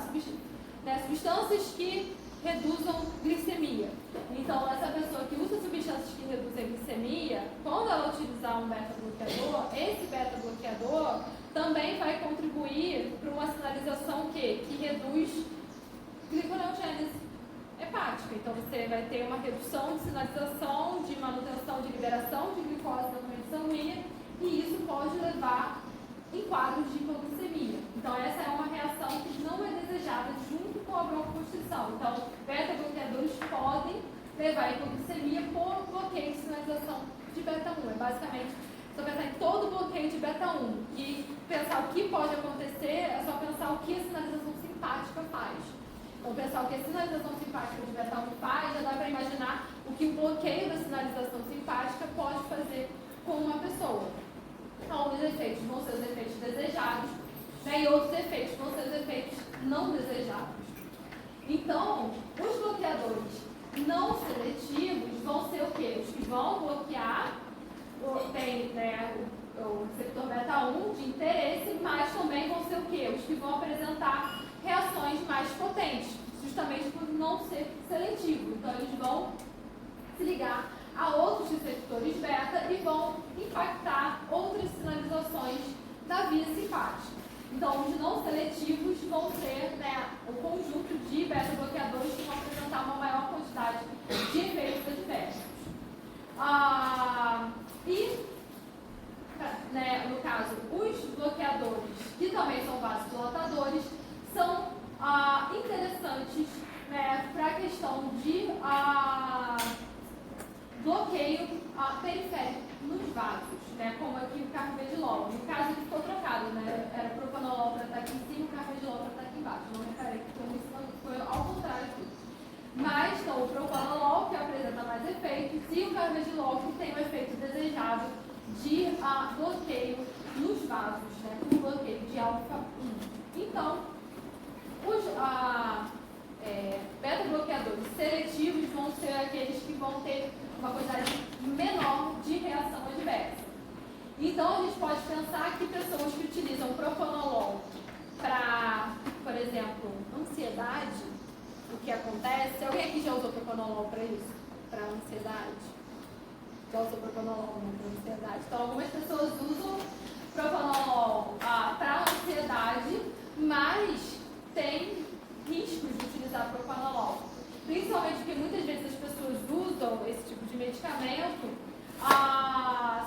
substâncias que reduzam glicemia. Então, essa pessoa que usa substâncias que reduzem a glicemia, quando ela utilizar um beta-bloqueador, esse beta-bloqueador também vai contribuir para uma sinalização que reduz gliconeogênese hepática. Então, você vai ter uma redução de sinalização, de manutenção de liberação de glicose na corrente sanguínea, e isso pode levar em quadros de hipoglicemia. Então, essa é uma reação que não é desejada junto com a broncoconstrição. Então, beta-bloqueadores podem levar a hipoglicemia por 1. É basicamente só pensar em todo o bloqueio de beta 1 e pensar o que pode acontecer, é só pensar o que a sinalização simpática faz. Então, pensar o que a sinalização simpática de beta 1 faz, já dá para imaginar o que o bloqueio da sinalização simpática pode fazer com uma pessoa. Então, os efeitos vão ser os efeitos desejados, né, e outros efeitos vão ser os efeitos não desejados. Então, os bloqueadores não seletivos vão ser o quê? Os que vão bloquear, tem, né, o receptor beta 1 de interesse, mas também vão ser o quê? Os que vão apresentar reações mais potentes, justamente por não ser seletivo. Então, eles vão se ligar a outros receptores beta e vão impactar outras sinalizações da via simpática. Então, os não seletivos vão ser, né, o conjunto de beta-bloqueadores que vão apresentar uma maior quantidade de efeitos adversos. Né, no caso, os bloqueadores, que também são vasodilatadores, são interessantes, né, para a questão de bloqueio periférico nos vasos, né, como aqui o carvedilol. No caso, ele ficou trocado, né, era propanolol para estar aqui em cima e o carvedilol para estar aqui embaixo. Não reparei que foi ao contrário aqui. Mas, então, o propanolol, que apresenta mais efeitos, e o carvedilol, que tem o efeito desejado de bloqueio nos vasos, né, com bloqueio de alfa 1. Então, os beta-bloqueadores seletivos vão ser aqueles que vão ter uma quantidade menor de reação adversa. Então, a gente pode pensar que pessoas que utilizam propanolol para, por exemplo, ansiedade, o que acontece... Alguém aqui já usou propanolol para isso? Para ansiedade? Já usou propanolol para ansiedade? Então, algumas pessoas usam propanolol para ansiedade, mas tem riscos de utilizar propanolol. Principalmente porque muitas vezes as pessoas usam esse tipo de medicamento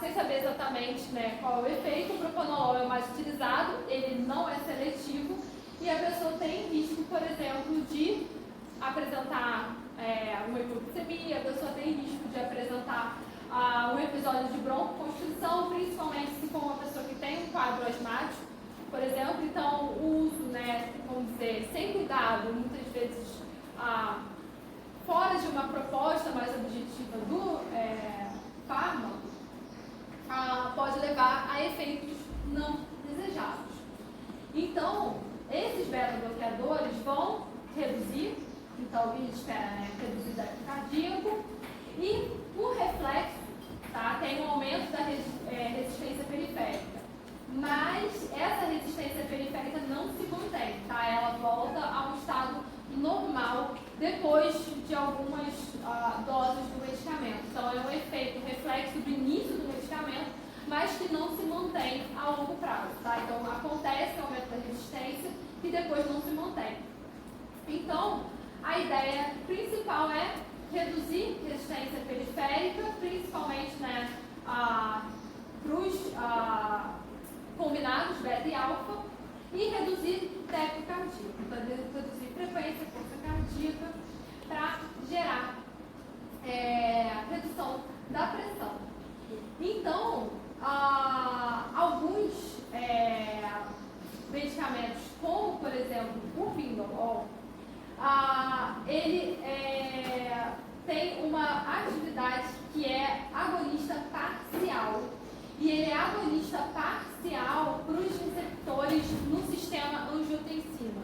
sem saber exatamente, né, qual é o efeito. O propanolol é o mais utilizado, ele não é seletivo e a pessoa tem risco, por exemplo, de apresentar uma hipoglicemia, a pessoa tem risco de apresentar um episódio de broncoconstrição, principalmente se for uma pessoa que tem um quadro asmático, por exemplo. Então, o uso, né, vamos dizer, sem cuidado, muitas vezes fora de uma proposta mais objetiva do fármaco, pode levar a efeitos não desejados. Então, esses beta-bloqueadores vão reduzir, então a gente espera, né, reduzir o débito cardíaco, e por reflexo, tá, tem um aumento da resistência periférica. Mas essa resistência periférica não se mantém, tá? Ela volta a um estado normal depois de algumas doses do medicamento. Então, é um efeito reflexo do início do medicamento, mas que não se mantém a longo prazo, tá? Então, acontece o aumento da resistência e depois não se mantém. Então, a ideia principal é reduzir resistência periférica, principalmente, né, para os combinados beta e alfa, e reduzir débito cardíaco. Então, reduzir frequência, força cardíaca, para gerar redução da pressão. Então, alguns medicamentos, como por exemplo o pindolol, ele tem uma atividade que é agonista parcial. E ele é agonista parcial para os receptores no sistema angiotensina.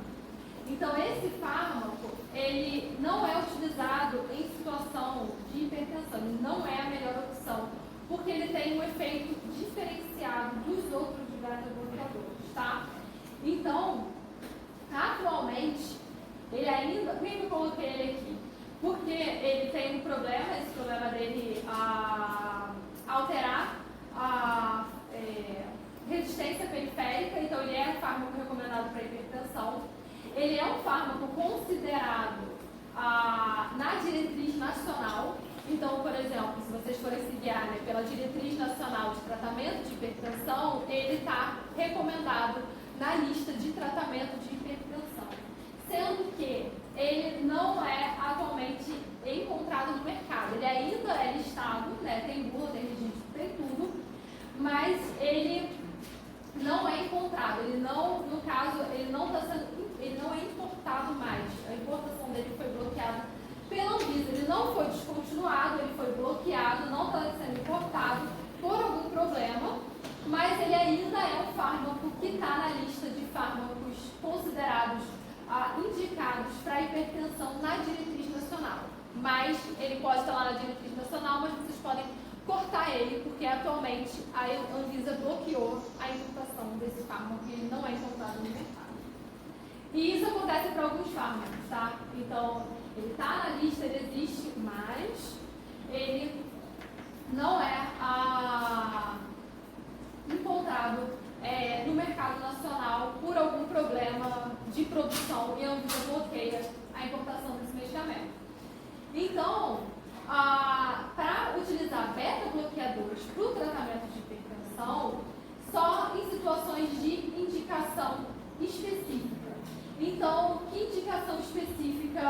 Então, esse fármaco, ele não é utilizado em situação de hipertensão, ele não é a melhor opção, porque ele tem um efeito diferenciado dos outros beta-bloqueadores, tá? Então, atualmente, ele ainda... Por que eu coloquei ele aqui? Porque ele tem um problema, esse problema dele alterar a resistência periférica. Então, ele é um fármaco recomendado para hipertensão. Ele é um fármaco considerado na diretriz nacional. Então, por exemplo, se vocês forem se guiar, né, pela diretriz nacional de tratamento de hipertensão, ele está recomendado na lista de tratamento de hipertensão. Sendo que ele não é atualmente encontrado no mercado. Ele ainda é listado, né, tem bula, tem registro tem tudo, mas ele não é encontrado, ele não, no caso, ele não é importado mais. A importação dele foi bloqueada pela Anvisa. Ele não foi descontinuado, ele foi bloqueado, não está sendo importado por algum problema, mas ele ainda é um fármaco que está na lista de fármacos considerados indicados para hipertensão na diretriz nacional. Mas ele pode estar lá na diretriz nacional, mas vocês podem cortar ele, porque atualmente a Anvisa bloqueou a importação desse fármaco e ele não é encontrado no mercado. E isso acontece para alguns fármacos, tá? Então, ele está na lista, ele existe, mas ele não é encontrado no mercado nacional por algum problema de produção e a Anvisa bloqueia a importação desse medicamento. Então, para utilizar beta-bloqueadores para o tratamento de hipertensão, só em situações de indicação específica. Então, que indicação específica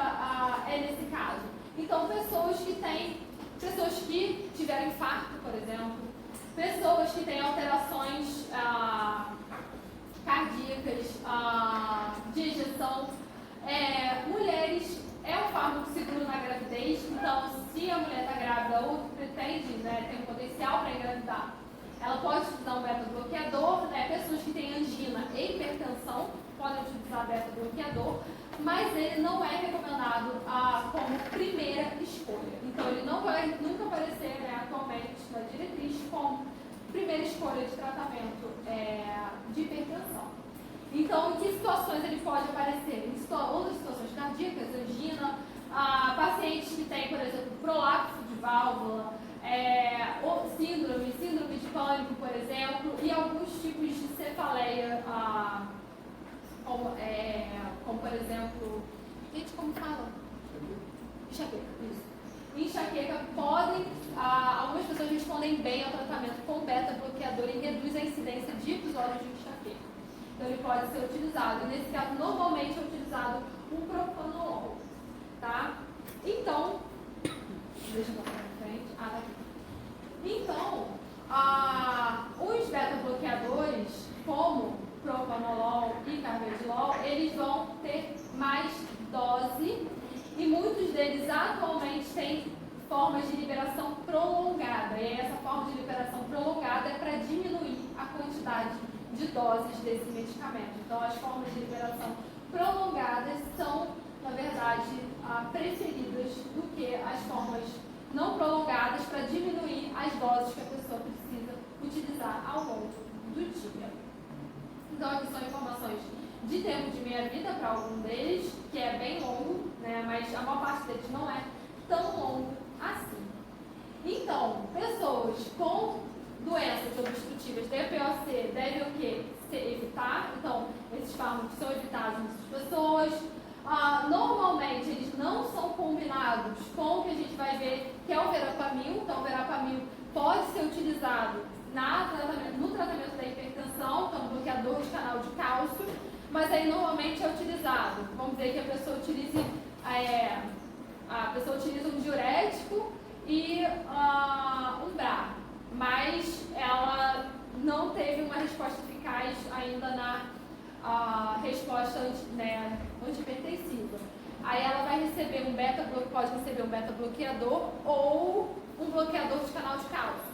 é nesse caso? Então, pessoas que tiveram infarto, por exemplo, pessoas que têm alterações cardíacas, de ejeção, mulheres, é um fármaco seguro na gravidez, então se a mulher está grávida ou pretende, tem um potencial para engravidar, ela pode utilizar um beta-bloqueador, pessoas que têm angina e hipertensão podem utilizar beta-bloqueador, mas ele não é recomendado como primeira escolha. Então ele não vai nunca aparecer atualmente na diretriz como primeira escolha de tratamento de hipertensão. Então, em que situações ele pode aparecer? Em outras situações cardíacas, angina, pacientes que têm, por exemplo, prolapso de válvula, ou síndrome de pânico, por exemplo, e alguns tipos de cefaleia, como por exemplo, como fala? Enxaqueca, isso. Enxaqueca algumas pessoas respondem bem ao tratamento com beta-bloqueador e reduz a incidência de episódios de enxaqueca. Então ele pode ser utilizado. Nesse caso, normalmente é utilizado o propanolol, tá? Então, deixa eu botar na frente. Tá aqui. Então, os beta-bloqueadores, como propanolol e carvedilol, eles vão ter mais dose e muitos deles atualmente têm formas de liberação prolongada. E essa forma de liberação prolongada é para diminuir a quantidade de doses desse medicamento. Então, as formas de liberação prolongadas são, na verdade, preferidas do que as formas não prolongadas para diminuir as doses que a pessoa precisa utilizar ao longo do dia. Então, aqui são informações de tempo de meia-vida para algum deles, que é bem longo, mas a maior parte deles não é tão longo assim. Então, pessoas com doenças obstrutivas DPOC devem o quê? Evitar. Então, esses fármacos são evitados nessas pessoas. Normalmente, eles não são combinados com o que a gente vai ver, que é o verapamil. Então, o verapamil pode ser utilizado no tratamento da hipertensão, então, bloqueador de canal de cálcio, mas aí normalmente é utilizado. Vamos dizer que a pessoa utiliza um diurético e um BRA, mas ela não teve uma resposta eficaz ainda na resposta antihipertensiva. Aí ela vai receber pode receber um beta-bloqueador ou um bloqueador de canal de cálcio.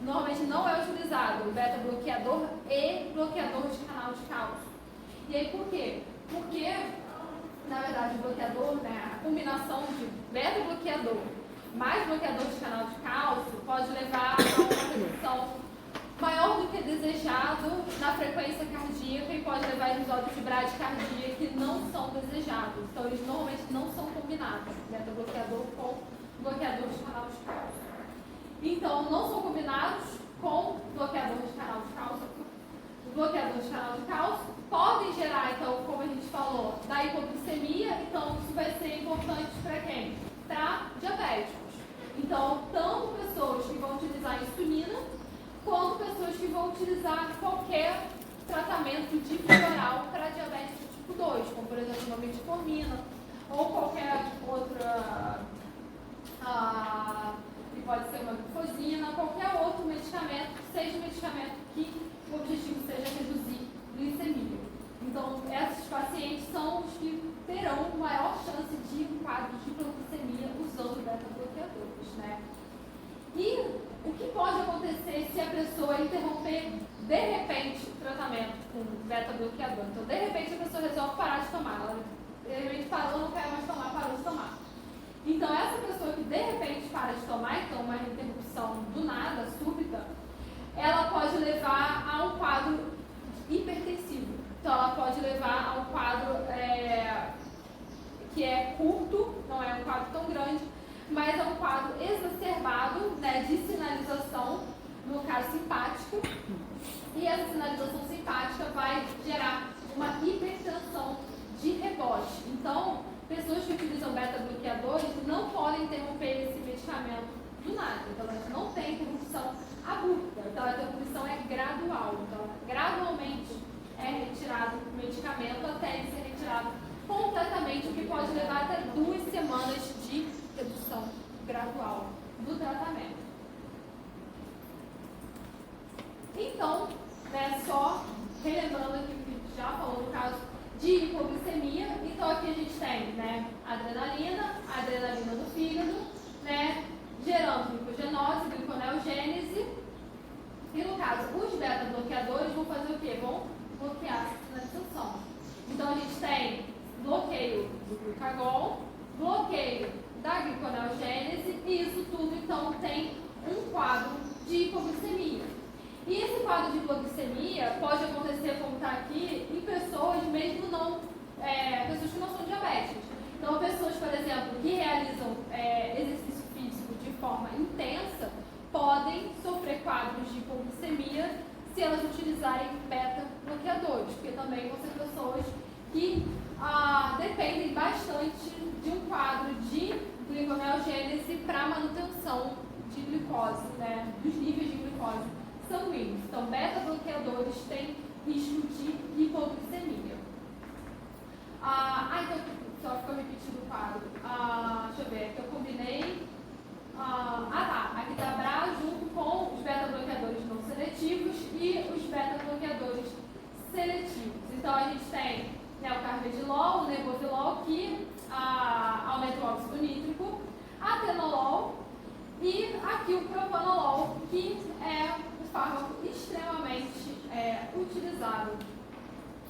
Normalmente não é utilizado o beta-bloqueador e bloqueador de canal de cálcio. E aí por quê? Porque, na verdade, o bloqueador, a combinação de beta-bloqueador mais bloqueador de canal de cálcio pode levar a uma redução maior do que desejado na frequência cardíaca e pode levar a episódios de bradicardia que não são desejados. Então, eles normalmente não são combinados, beta-bloqueador com bloqueador de canal de cálcio. Então, não são combinados com bloqueador de canal de cálcio. Os bloqueadores de canal de cálcio podem gerar, então, como a gente falou, da hipoglicemia. Então, isso vai ser importante para quem? Para diabéticos. Então, tanto pessoas que vão utilizar insulina, quanto pessoas que vão utilizar qualquer tratamento de via oral para diabetes tipo 2, como, por exemplo, a metformina, ou qualquer outra que pode ser uma glufosina, qualquer outro medicamento, seja um medicamento que o objetivo seja reduzir glicemia. Então, esses pacientes são os que terão maior chance de um quadro de hipoglicemia usando beta-bloqueadores, né? E o que pode acontecer se a pessoa interromper de repente o tratamento com beta-bloqueador? Então, de repente, a pessoa resolve parar de tomar. Ela de repente parou, não quer mais tomar, parou de tomar. Então, essa pessoa que de repente para de tomar, então uma interrupção do nada, súbita, ela pode levar a um quadro hipertensivo. Então, ela pode levar a um quadro que é curto, não é um quadro tão grande, mas é um quadro exacerbado, né, de sinalização, no caso simpático, e essa sinalização simpática vai gerar uma hipertensão de rebote. Então, pessoas que utilizam beta-bloqueadores não podem interromper esse medicamento do nada. Então, elas não têm interrupção abrupta. Então, a interrupção é gradual. Então, gradualmente é retirado o medicamento até ele ser retirado completamente, o que pode levar até 2 semanas de redução gradual do tratamento. Então, né, só relembrando aqui o que já falou no caso de hipoglicemia, então aqui a gente tem, né, adrenalina do fígado, né, gerando glicogenose, gliconeogênese, e no caso, os beta-bloqueadores vão fazer o quê? Vão bloquear a sinalização. Então a gente tem bloqueio do glucagon, bloqueio da gliconeogênese, e isso tudo então tem um quadro de hipoglicemia. E esse quadro de hipoglicemia pode acontecer, como está aqui, em pessoas mesmo não, pessoas que não são diabéticas. Então, pessoas, por exemplo, que realizam exercício físico de forma intensa, podem sofrer quadros de hipoglicemia se elas utilizarem beta-bloqueadores, porque também vão ser pessoas que dependem bastante de um quadro de gliconeogênese para manutenção de glicose, né, dos níveis de glicose sanguíneos. Então, beta-bloqueadores têm risco de hipoglicemia. Então, só ficou repetindo o quadro. Deixa eu ver, aqui eu combinei. Aqui está a BRA junto com os beta-bloqueadores não seletivos e os beta-bloqueadores seletivos. Então, a gente tem, né, o carvedilol, o nevovilol, que aumenta o óxido nítrico, atenolol e aqui o propanolol, que é um fármaco extremamente utilizado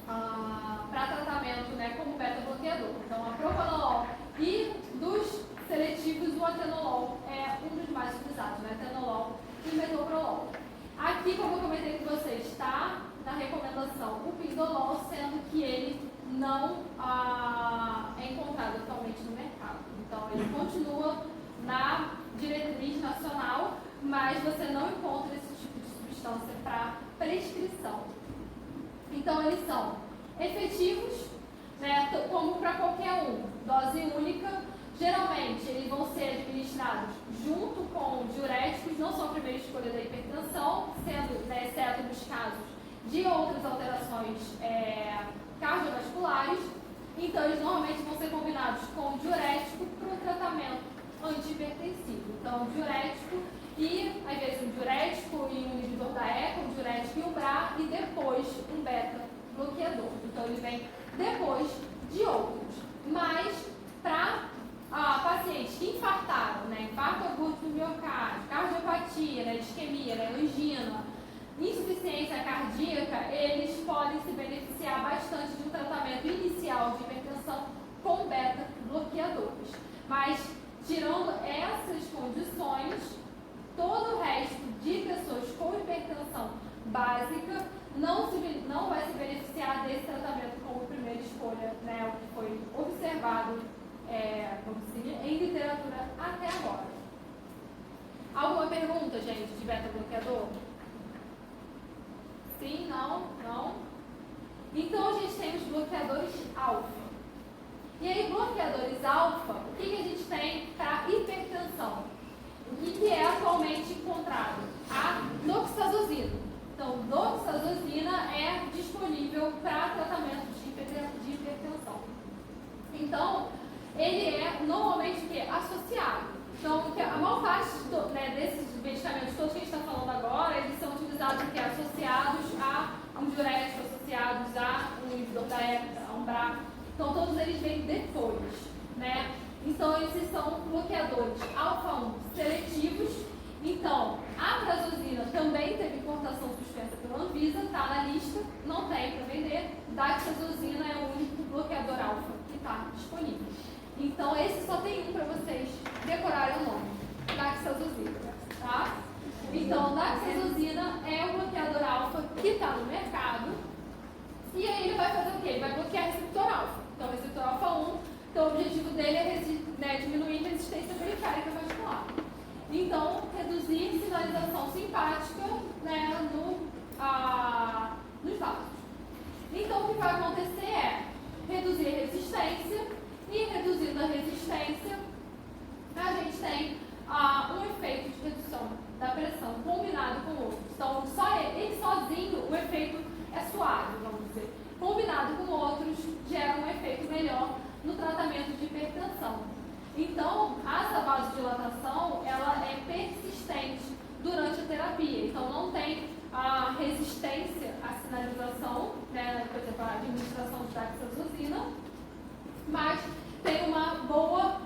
para tratamento, né, como beta-bloqueador. Então, a propanolol e dos seletivos, o atenolol é um dos mais utilizados, né, atenolol e metoprolol. Aqui, como eu comentei com vocês, está na recomendação o pindolol, sendo que ele não é encontrado atualmente no mercado. Então, ele continua na diretriz nacional, mas você não encontra esse tipo de substância para prescrição. Então, eles são efetivos, né, como para qualquer um, dose única. Geralmente, eles vão ser administrados junto com diuréticos, não são a primeira escolha da hipertensão, sendo, né, exceto nos casos de outras alterações cardiovasculares. Então, eles normalmente vão ser combinados com diurético para o tratamento antihipertensivo. Então, diurético e, às vezes, um diurético e um inibidor da ECA, um diurético e um BRA, e depois um beta-bloqueador. Então, ele vem depois de outros. Mas, para pacientes que infartaram, né, infarto agudo do miocárdio, cardiopatia, né, isquemia, né, angina, insuficiência cardíaca, eles podem se beneficiar bastante de um tratamento inicial de hipertensão com beta-bloqueadores. Mas, tirando essas condições, todo o resto de pessoas com hipertensão básica não vai se beneficiar desse tratamento como primeira escolha, né, o que foi observado em literatura até agora. Alguma pergunta, gente, de beta-bloqueador? Sim, não, não? Então, a gente tem os bloqueadores alfa. E aí, bloqueadores alfa, o que a gente tem para hipertensão? O que é atualmente encontrado? A doxazosina. Então, doxazosina é disponível para tratamento de hipertensão. Então, ele é normalmente associado Então, a maior parte desses medicamentos todos que a gente está falando agora, eles são utilizados associados a um diurético, associados a um inibidor da ECA, a um BRAF. Então, todos eles vêm depois, né? Então, esses são bloqueadores alfa-1 seletivos. Então, a prazosina também teve importação suspensa pela Anvisa, está na lista, não tem para vender. Daxazosina é o único bloqueador alfa que está disponível. Então, esse só tem um para vocês decorarem o nome, daxazosina, tá? Então, daxazosina é o bloqueador alfa que está no mercado. E aí ele vai fazer o quê? Ele vai bloquear receptor alfa. Então, receptor alfa 1, então o objetivo dele é diminuir a resistência periférica vascular. Então, reduzir sinalização simpática, né, nos vasos. Então, o que vai acontecer é reduzir a resistência, e reduzindo a resistência, a gente tem um efeito de redução da pressão combinado com o outro. Então, só ele sozinho, o efeito é suave, vamos dizer. Combinado com outros, gera um efeito melhor no tratamento de hipertensão. Então, essa vasodilatação, ela é persistente durante a terapia. Então, não tem a resistência à sinalização, né, por exemplo, a administração de daxazosina, mas tem uma boa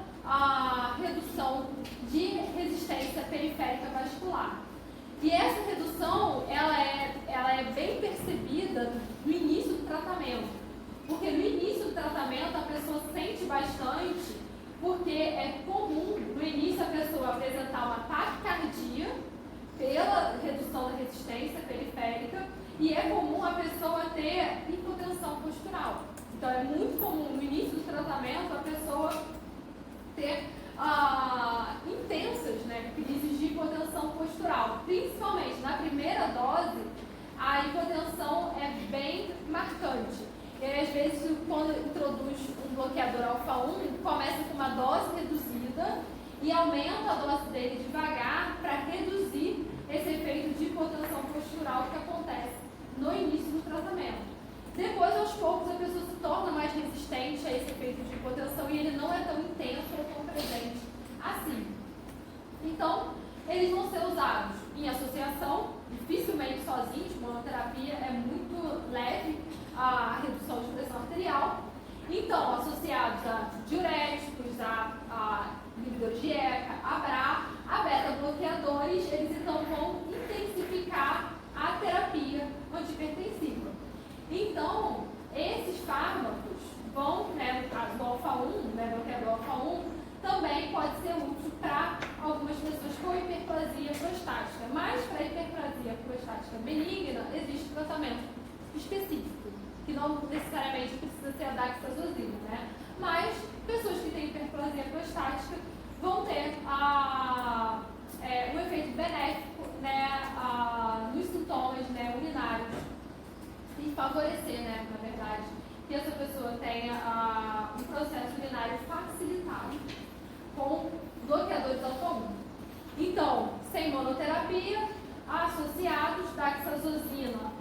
redução de resistência periférica vascular. E essa redução, ela é bem percebida no início do tratamento. Porque no início do tratamento a pessoa sente bastante, porque é comum no início a pessoa apresentar uma taquicardia pela redução da resistência periférica e é comum a pessoa ter hipotensão postural. Então é muito comum no início do tratamento a pessoa ter intensas, né, crises de hipotensão postural. Principalmente na primeira dose, a hipotensão é bem marcante. E às vezes, quando introduz um bloqueador alfa-1, começa com uma dose reduzida e aumenta a dose dele devagar para reduzir esse efeito de hipotensão postural que acontece no início do tratamento. Depois, aos poucos, a pessoa se torna mais resistente a esse efeito de hipotensão e ele não é tão intenso ou tão presente assim. Então, eles vão ser usados em associação, dificilmente sozinhos. Monoterapia é muito leve a redução de pressão arterial. Então, associados a diuréticos, a inibidores de ECA, a BRA, a beta-bloqueadores, eles então vão intensificar a terapia antihipertensiva. Então, esses fármacos vão, né, no caso do alfa-1, né, bloqueador alfa-1, também pode ser útil para algumas pessoas com hiperplasia prostática. Mas para hiperplasia prostática benigna, existe tratamento específico, que não necessariamente precisa ser a daxazosina, né? Mas pessoas que têm hiperplasia prostática vão ter um efeito benéfico, né, nos sintomas, né, urinários e favorecer, né, na verdade, que essa pessoa tenha um processo urinário facilitado com bloqueadores alfa-1. Então, sem monoterapia, associados, daxazosina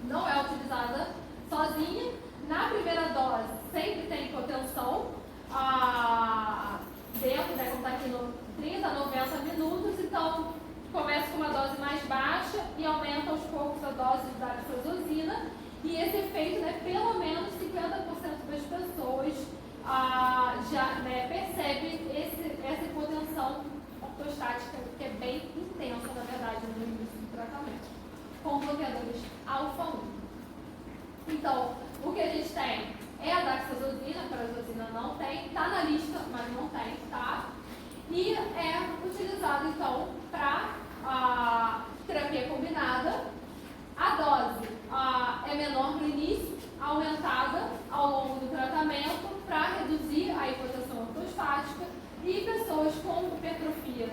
não é utilizada sozinha. Na primeira dose, sempre tem hipotensão, dentro, né, como está aqui no 30 a 90 minutos, então começa com uma dose mais baixa e aumenta aos poucos a dose de daxazosina, e esse efeito, né, pelo menos 50% das pessoas já, né, percebe essa hipotensão ortostática, que é bem intensa, na verdade, no início do tratamento, com bloqueadores alfa-1. Então, o que a gente tem é a daxazosina, a prazosina não tem, está na lista, mas não tem, tá? E é utilizado, então, para terapia combinada. A dose é menor no início, aumentada ao longo do tratamento para reduzir a hipotensão ortostática, e pessoas com hipertrofia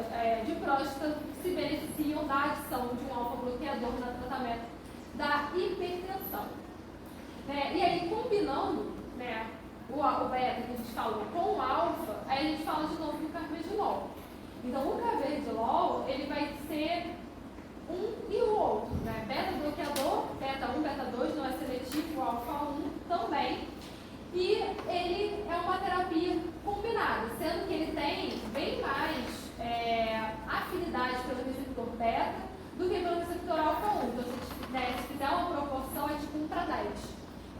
de próstata se beneficiam da adição de um alfa-bloqueador no tratamento da hipertensão. E aí, combinando, né, o beta que a gente falou com o alfa, aí a gente fala de novo do carvedilol. Então, o carvedilol, ele vai ser um e o outro, né? Beta-bloqueador, beta-1, beta-2, não é seletivo, alfa-1 também. E ele é uma terapia combinada, sendo que ele tem bem mais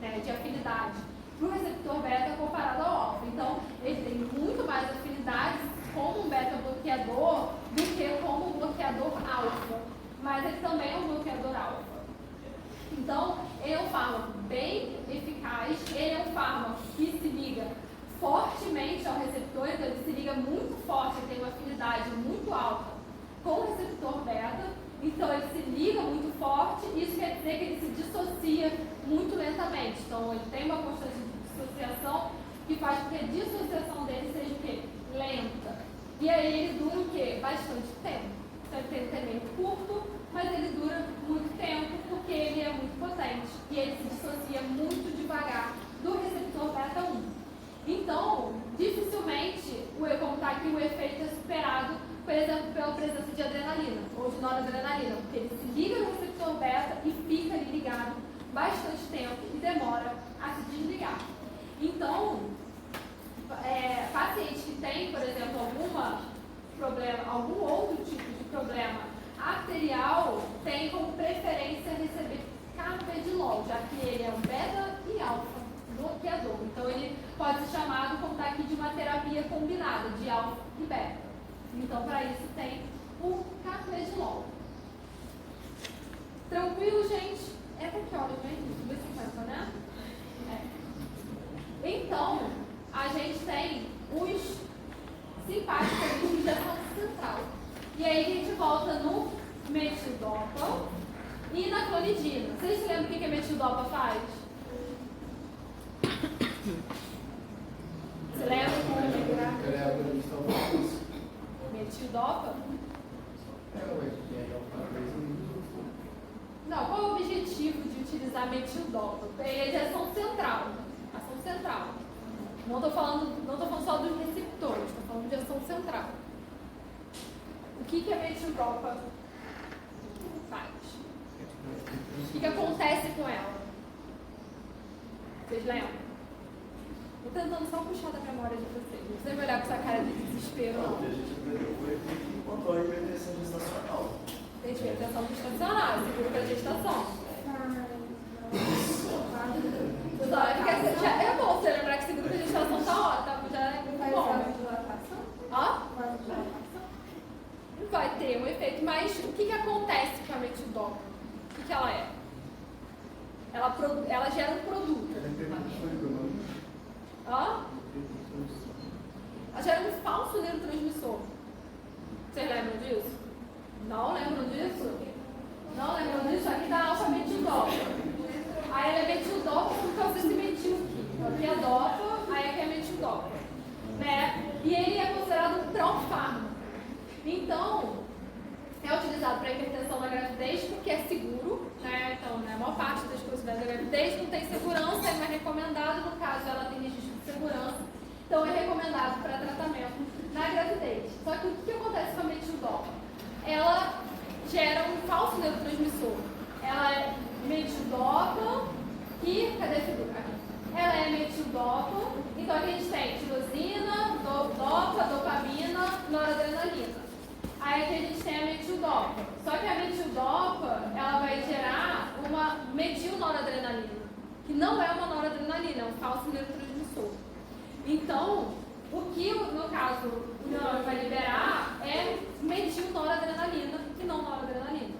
né, de afinidade para o receptor beta comparado ao alfa. Então, ele tem muito mais afinidade como um beta-bloqueador do que como um bloqueador alfa. Mas ele também é um bloqueador alfa. Então, ele é um fármaco bem eficaz, ele é um fármaco que se liga fortemente ao receptor, então ele se liga muito forte, ele tem uma afinidade muito alta com o receptor beta, então ele se liga muito forte, isso quer dizer que ele se dissocia muito lentamente. Então ele tem uma constância de dissociação que faz com que a dissociação dele seja o quê? Lenta. E aí ele dura o quê? Bastante tempo. Então ele tem um tempo curto, mas ele dura muito tempo porque ele é muito potente e ele se dissocia muito devagar do receptor beta 1. Então, dificilmente, como está aqui, o efeito é superado, por exemplo, pela presença de adrenalina ou de noradrenalina, porque ele se liga no receptor beta e fica ali ligado bastante tempo e demora a se desligar. Então, pacientes que têm, por exemplo, algum outro tipo de problema arterial, têm como preferência receber carvedilol, já que ele é um beta e alfa bloqueador. Então, ele pode ser chamado, como está aqui, de uma terapia combinada de alfa e beta. Então, para isso, tem o carvedilol. Tranquilo, gente? É até que horas, gente? 2h50, né? Então, a gente tem os simpáticos de injeção central. E aí, a gente volta no metildopa e na clonidina. Vocês se lembram o que a metildopa faz? Você lembra como metildopa? Não, qual é o objetivo de utilizar metildopa? Ele é de ação central. Ação central. Não estou falando só dos receptores, estou falando de ação central. O que a metildopa faz? O que acontece com ela? Vocês lembram? Estou tentando só puxar da memória de vocês. Não precisa olhar com essa cara de desespero, não. O que a gente aprendeu foi que quanto à hipertensão gestacional. Gente, hipertensão gestacional, seguro para gestação. É bom você lembrar que seguro para gestação tá ótimo, já é muito bom. Ó? Não vai ter um efeito, mas o que acontece com a metildopa? O que ela é? Ela gera um produto. Ó? Ela gera um falso neurotransmissor. Vocês lembram disso? Não lembram disso? Não lembram disso? Aqui dá alfa-metildopa. Aí ela é metildopa por causa desse metil. Aqui é dopa, aí aqui é metildopa. Né? E ele é considerado um pró-fármaco. Então, é utilizado para hipertensão na gravidez porque é seguro, né? Então, a maior parte das coisas da gravidez não tem segurança, é mais recomendado, no caso ela tem registro de segurança, então é recomendado para tratamento na gravidez. Só que o que acontece com a metildopa? Ela gera um falso neurotransmissor. Ela é metildopa e... cadê a figura? Aqui. Ela é metildopa, então aqui a gente tem tirosina, dopa, dopamina, noradrenalina. Aí aqui a gente tem a metildopa. Só que a metildopa, ela vai gerar uma metilnoradrenalina, que não é uma noradrenalina, é um falso neurotransmissor. Então, o que, no caso, o neurônio vai liberar é metilnoradrenalina e não noradrenalina.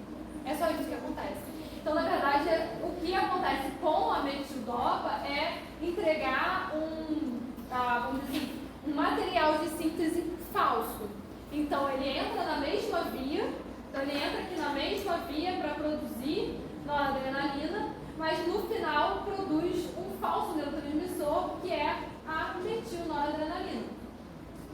É só isso que acontece. Então, na verdade, o que acontece com a metildopa é entregar vamos dizer assim, um material de síntese falso. Então, ele entra na mesma via, então ele entra aqui na mesma via para produzir noradrenalina, mas no final produz um falso neurotransmissor, que é a metilnoradrenalina.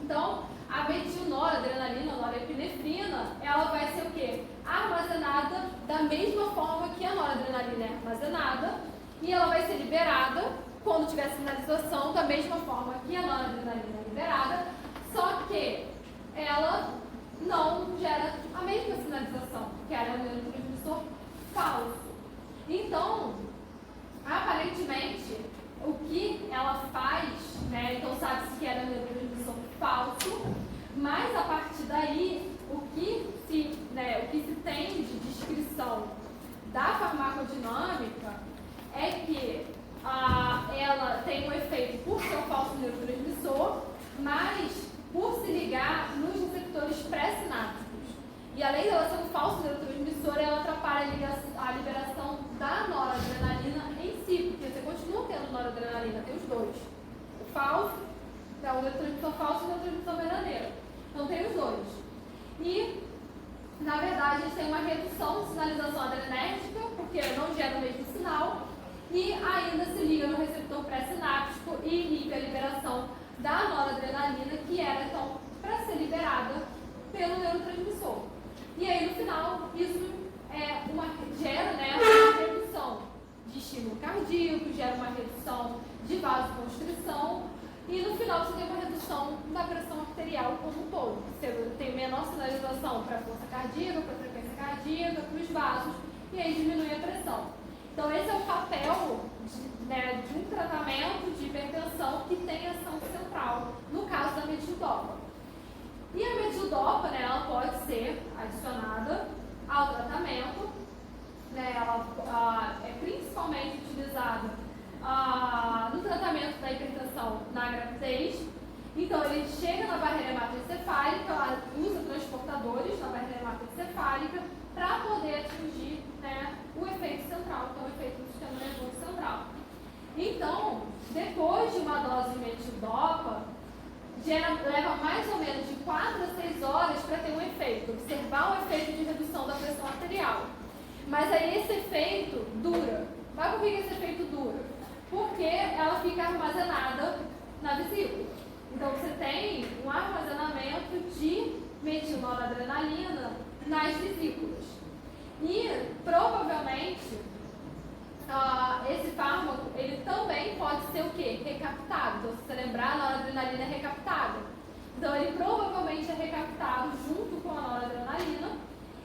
Então, a metilnoradrenalina, a norepinefrina, ela vai ser o quê? Armazenada da mesma forma que a noradrenalina é armazenada, e ela vai ser liberada quando tiver sinalização da mesma forma que a noradrenalina é liberada, só que ela não gera a mesma sinalização, que ela é um neurotransmissor falso. Então, aparentemente, o que ela faz, né, então sabe-se que ela é um neurotransmissor falso, mas a partir daí, o que se tem de descrição da farmacodinâmica é que noradrenalina? Tem os dois. O falso, que é o neurotransmissor falso e o neurotransmissor verdadeiro. Então tem os dois. E, na verdade, eles têm uma redução de sinalização adrenérgica, porque não gera o mesmo sinal, e ainda se liga no receptor pré-sináptico e inibe a liberação da noradrenalina, que era, então, para ser liberada pelo neurotransmissor. E aí, no final, isso gera, né, uma redução de estímulo cardíaco, gera uma redução de vasoconstrição, e no final você tem uma redução da pressão arterial como um todo. Você tem menor sinalização para a força cardíaca, para a frequência cardíaca, para os vasos, e aí diminui a pressão. Então esse é o papel de um tratamento de hipertensão que tem ação central, no caso da metildopa. E a metildopa, né, ela pode ser adicionada ao tratamento, né, ela é principalmente utilizada no tratamento da hipertensão na gravidez. Então, ele chega na barreira hematoencefálica, ela usa transportadores na barreira hematoencefálica para poder atingir, né, o efeito central, que é o efeito do sistema nervoso central. Então, depois de uma dose de metildopa, leva mais ou menos de 4 a 6 horas para ter um efeito, observar um efeito de redução da pressão arterial. Mas aí esse efeito dura. Mas por que esse efeito dura? Porque ela fica armazenada na vesícula. Então você tem um armazenamento de metilnoradrenalina nas vesículas. E provavelmente esse fármaco ele também pode ser o quê? Recaptado. Então, se você lembrar, a noradrenalina é recaptada. Então ele provavelmente é recaptado junto com a noradrenalina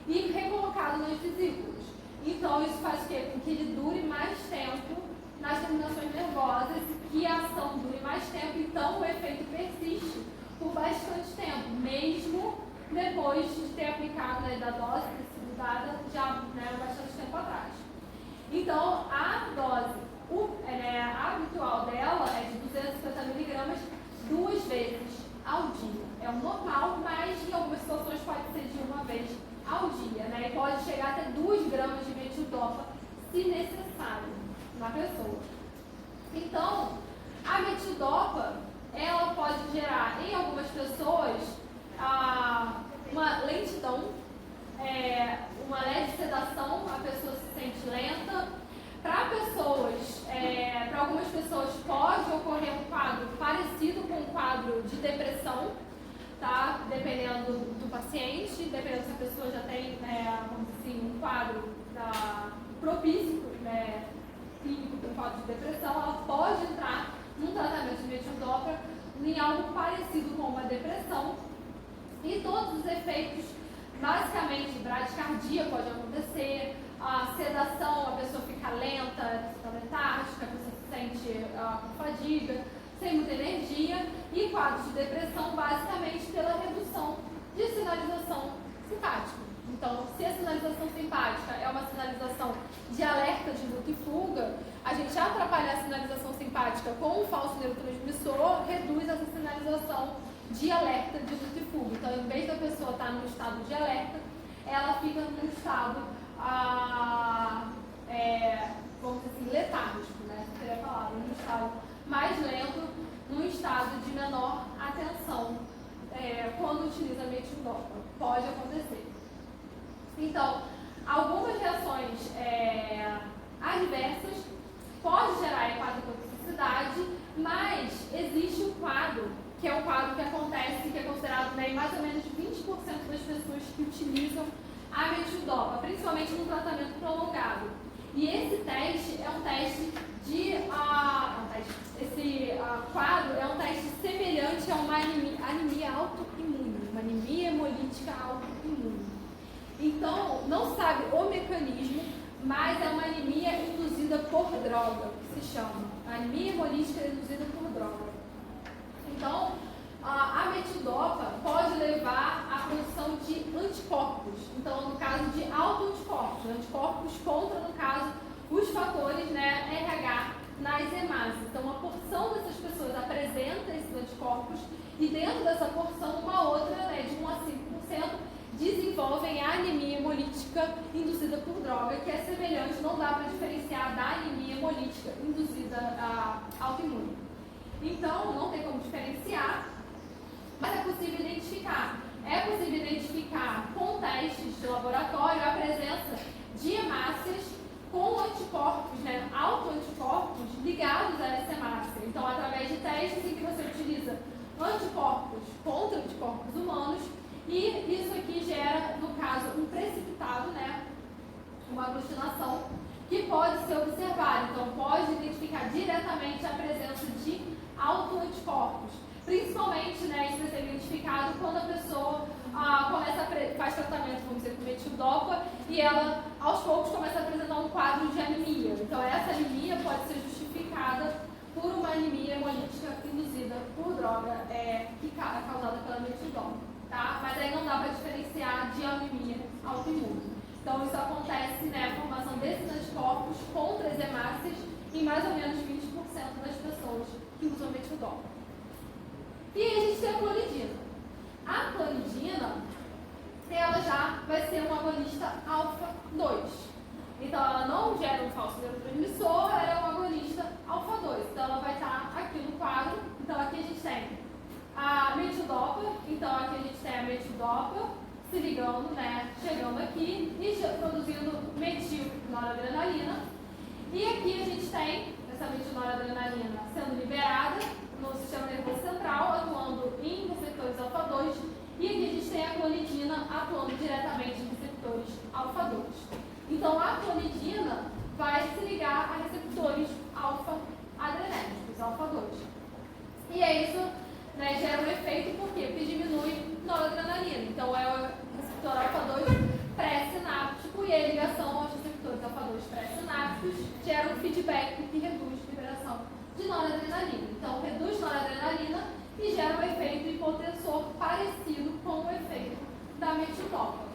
e recolocado nas vesículas. Então isso faz o quê? Com que ele dure mais tempo nas terminações nervosas, que a ação dure mais tempo, então o efeito persiste por bastante tempo, mesmo depois de ter aplicado, né, da dose ter sido dada já, né, bastante tempo atrás. Então a dose habitual dela é de 250 miligramas 2 vezes ao dia. É o normal, mas em algumas situações pode ser de uma vez ao dia, né? E pode chegar até 2 gramas de metildopa, se necessário, na pessoa. Então, a metildopa, ela pode gerar em algumas pessoas uma lentidão, uma leve sedação, a pessoa se sente lenta. Para algumas pessoas pode ocorrer um quadro parecido com um quadro de depressão, tá? Dependendo do paciente, dependendo se a pessoa já tem, vamos dizer assim, um quadro propício, né, clínico com quadro de depressão, ela pode entrar num tratamento de metildopa em algo parecido com uma depressão. E todos os efeitos, basicamente, bradicardia pode acontecer, a sedação, a pessoa fica lenta, fica letárgica, a pessoa se sente com fadiga, sem muita energia, e quadros de depressão, basicamente, pela redução de sinalização simpática. Então, se a sinalização simpática é uma sinalização de alerta de luta e fuga, a gente atrapalhar a sinalização simpática com um falso neurotransmissor reduz essa sinalização de alerta de luta e fuga. Então, em vez da pessoa estar num estado de alerta, ela fica num estado, vamos dizer assim, letárgico, né? Seria a palavra, num estado mais lento, num estado de menor atenção, quando utiliza metildopa. Pode acontecer. Então, algumas reações adversas pode gerar hepatotoxicidade, mas existe um quadro, que é um quadro que acontece, que é considerado, né, em mais ou menos 20% das pessoas que utilizam a metildopa, principalmente no tratamento prolongado. E esse teste é um teste esse quadro é um teste semelhante a uma anemia autoimune, uma anemia hemolítica autoimune. Então, não sabe o mecanismo, mas é uma anemia induzida por droga, que se chama. Anemia hemolítica induzida por droga. Então, a metildopa pode levar à produção de anticorpos. Então, no caso de autoanticorpos, anticorpos contra, no caso, os fatores, né, RH nas hemácias. Então, uma porção dessas pessoas apresenta esses anticorpos e dentro dessa porção, uma outra, né, de 1 a 5%, desenvolvem a anemia hemolítica induzida por droga, que é semelhante, não dá para diferenciar da anemia hemolítica induzida autoimune. Então, não tem como diferenciar, mas é possível identificar. É possível identificar com testes de laboratório a presença de hemácias com anticorpos, né, autoanticorpos ligados a essa hemácia. Então, através de testes em que você utiliza anticorpos contra anticorpos humanos, e isso aqui gera, no caso, um precipitado, né, uma aglutinação, que pode ser observada. Então, pode identificar diretamente a presença de autoanticorpos. Principalmente, né, isso vai ser identificado quando a pessoa faz tratamento, vamos dizer, com metildopa, e ela, aos poucos, começa a apresentar um quadro de anemia. Então, essa anemia pode ser justificada por uma anemia hemolítica induzida por droga causada pela metildopa, tá? Mas aí não dá para diferenciar de anemia autoimune. Então, isso acontece, né, a formação desses anticorpos contra as hemácias em mais ou menos 20% das pessoas que usam metildopa. E aí a gente tem a clonidina. A clonidina, ela já vai ser uma agonista alfa-2. Então, ela não gera um falso neurotransmissor, ela é uma agonista alfa-2. Então, ela vai estar aqui no quadro. Então, aqui a gente tem a metildopa. Então, aqui a gente tem a metildopa se ligando, né, chegando aqui e produzindo metilnoradrenalina. E aqui a gente tem essa metilnoradrenalina sendo liberada no sistema nervoso central, atuando em receptores alfa-2, e aqui a gente tem a clonidina atuando diretamente em receptores alfa-2. Então, a clonidina vai se ligar a receptores alfa-adrenérgicos, alfa-2. E é isso, né, gera um efeito, por quê? Porque diminui noradrenalina. Então, é o receptor alfa-2 pré-sináptico e a ligação aos receptores alfa-2 pré-sinápticos gera um feedback que reduz a liberação de noradrenalina. Então, reduz noradrenalina e gera um efeito hipotensor parecido com o efeito da metildopa.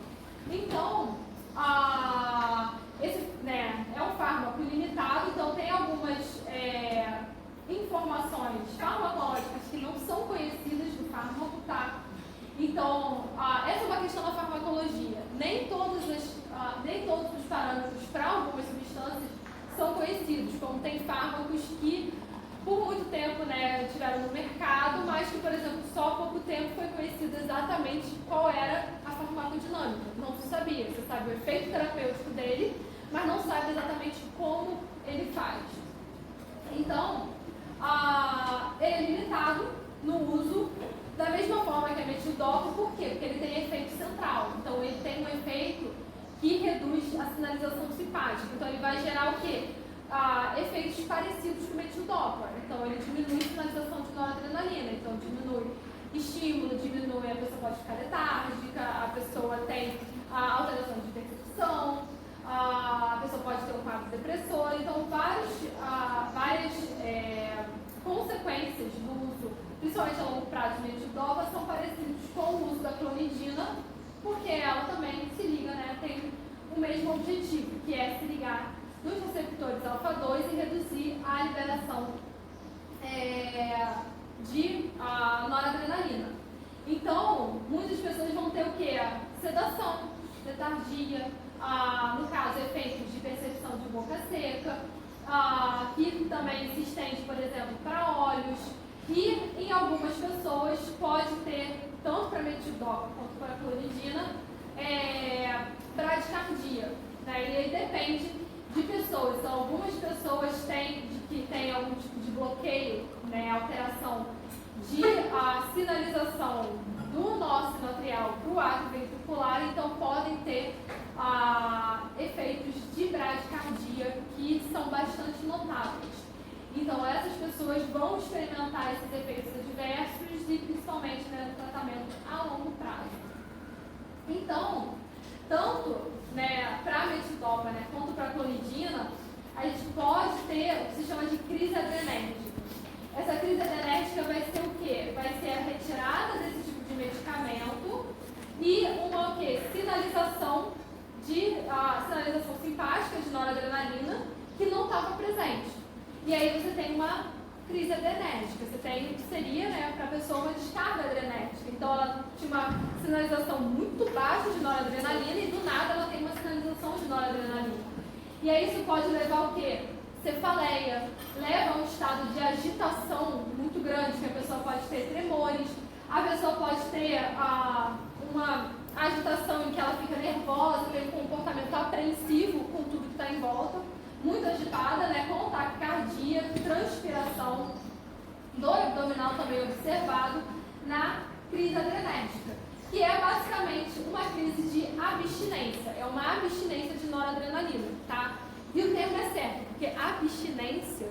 Então, esse, né, é um fármaco limitado, então tem algumas informações farmacológicas que não são conhecidas do fármaco, tá? Então, essa é uma questão da farmacologia. Nem todos os parâmetros para algumas substâncias são conhecidos, como tem fármacos que por muito tempo, né, estiveram no mercado, mas que, por exemplo, só há pouco tempo foi conhecido exatamente qual era a farmacodinâmica. Não se sabia. Você sabe o efeito terapêutico dele, mas não sabe exatamente como ele faz. Então, ele é limitado no uso da mesma forma que a metildopa. Por quê? Porque ele tem efeito central. Então, ele tem um efeito que reduz a sinalização simpática. Então, ele vai gerar o quê? Efeitos parecidos com o metildopa. Então, ele diminui a sinalização de noradrenalina. Então, diminui estímulo, diminui, a pessoa pode ficar letárgica, a pessoa tem alteração de percepção, a pessoa pode ter um quadro depressor. Então, várias consequências do uso, principalmente a longo prazo de metildopa, são parecidos com o uso da clonidina, porque ela também se liga, né, tem o mesmo objetivo, que é se ligar nos receptores alfa-2 e reduzir a liberação de noradrenalina. Então, muitas pessoas vão ter o quê? Sedação, letargia, no caso, efeitos de percepção de boca seca, que também se estende, por exemplo, para olhos, e em algumas pessoas pode ter, tanto para metildopa quanto para clonidina, bradicardia, né? E aí depende de pessoas. Então, algumas pessoas que têm algum tipo de bloqueio, né, alteração de sinalização do nó sinoatrial para o átrio ventricular, então podem ter efeitos de bradicardia que são bastante notáveis. Então, essas pessoas vão experimentar esses efeitos adversos e principalmente, né, no tratamento a longo prazo. Então, tanto, né, para a metildopa, né, quanto para a clonidina, a gente pode ter o que se chama de crise adrenérgica. Essa crise adrenérgica vai ser o quê? Vai ser a retirada desse tipo de medicamento e uma o quê? Sinalização simpática de noradrenalina que não estava presente. E aí você tem uma crise adrenérgica. Você tem o que seria, né, para a pessoa uma descarga adrenérgica. Então ela tinha uma sinalização muito baixa de noradrenalina e do nada ela tem uma sinalização de noradrenalina. E aí isso pode levar ao quê? cefaleia, leva a um estado de agitação muito grande, que a pessoa pode ter tremores, a pessoa pode ter uma agitação em que ela fica nervosa, tem um comportamento apreensivo com tudo que está em volta, muito agitada, né, com taquicardia, transpiração, dor abdominal também observado na crise adrenérgica, que é basicamente uma crise de abstinência, é uma abstinência de noradrenalina, tá? E o termo é certo, porque abstinência,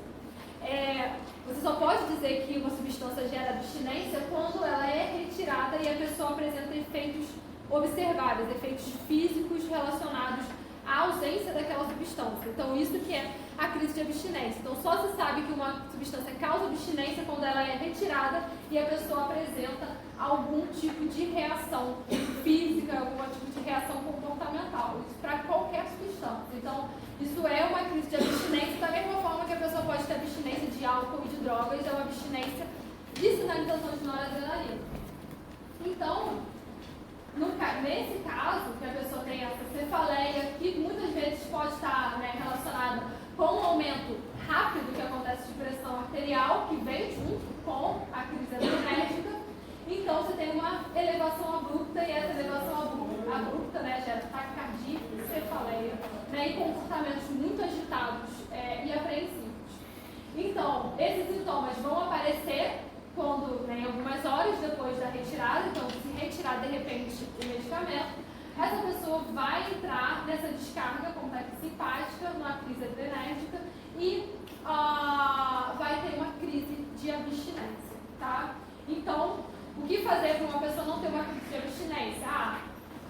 você só pode dizer que uma substância gera abstinência quando ela é retirada e a pessoa apresenta efeitos observáveis, efeitos físicos relacionados à ausência daquela substância. Então, isso que é a crise de abstinência. Então, só se sabe que uma substância causa abstinência quando ela é retirada e a pessoa apresenta algum tipo de reação física, algum tipo de reação comportamental. Isso para qualquer substância. Então, isso é uma crise de abstinência, da mesma forma que a pessoa pode ter abstinência de álcool e de drogas, é uma abstinência de sinalização de noradrenalina. Então, nesse caso, que a pessoa tem essa cefaleia, que muitas vezes pode estar, né, relacionada com um aumento rápido que acontece de pressão arterial, que vem junto com a crise adrenérgica, então você tem uma elevação abrupta, e essa elevação abrupta, né, gera taquicardia, cefaleia, né, e comportamentos muito agitados e apreensivos. Então, esses sintomas vão aparecer quando, né, algumas horas depois da retirada, então se retirar de repente o medicamento, essa pessoa vai entrar nessa descarga completa simpática, numa crise adrenérgica e vai ter uma crise de abstinência, tá? Então, o que fazer para uma pessoa não ter uma crise de abstinência?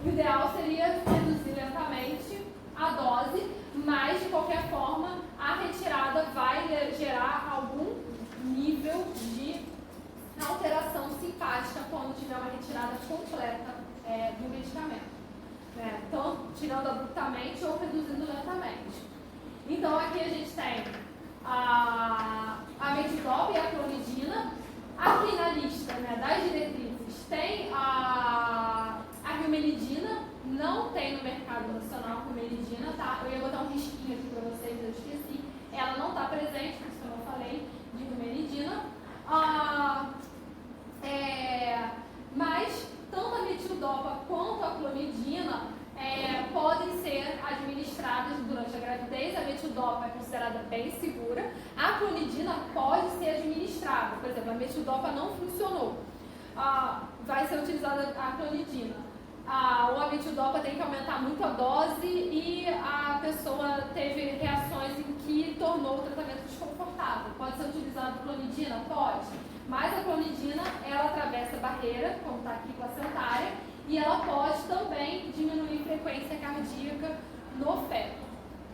O ideal seria reduzir lentamente a dose, mas de qualquer forma a retirada vai gerar algum nível de alteração simpática quando tiver uma retirada completa do medicamento. Então, tirando abruptamente ou reduzindo lentamente. Então, aqui a gente tem a metidopa e a clonidina. Aqui na lista, né, das diretrizes tem a riumelidina, não tem no mercado nacional riumelidina, tá? Eu ia botar um risquinho aqui para vocês, eu esqueci. Ela não está presente, por isso que eu não falei de riumelidina. Mas tanto a metildopa quanto a clonidina podem ser administradas durante a gravidez. A metildopa é considerada bem segura. A clonidina pode ser administrada. Por exemplo, a metildopa não funcionou. Vai ser utilizada a clonidina. Ou a metildopa tem que aumentar muito a dose e a pessoa teve reações em que tornou o tratamento desconfortável. Pode ser utilizada a clonidina? Pode. Mas a clonidina, ela atravessa a barreira, como está aqui placentária, e ela pode também diminuir a frequência cardíaca no feto,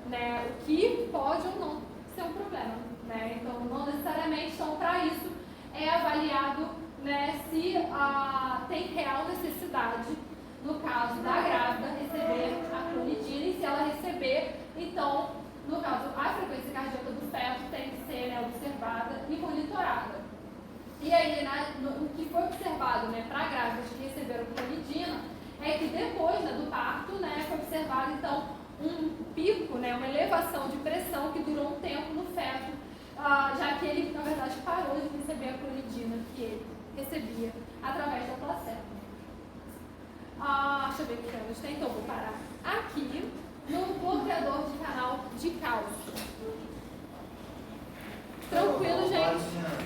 né? O que pode ou não ser um problema, né? Então, não necessariamente, então, para isso é avaliado, né, se tem real necessidade, no caso da grávida, receber a clonidina, e se ela receber, então, no caso, a frequência cardíaca do feto tem que ser, né, observada e monitorada. E aí, o que foi observado, né, para grávidas que receberam clonidina é que depois, né, do parto, né, foi observado então um pico, né, uma elevação de pressão que durou um tempo no feto, já que ele, na verdade, parou de receber a clonidina que ele recebia através da placenta. Deixa eu ver que horas tem, então vou parar aqui no bloqueador de canal de cálcio. Tranquilo, gente?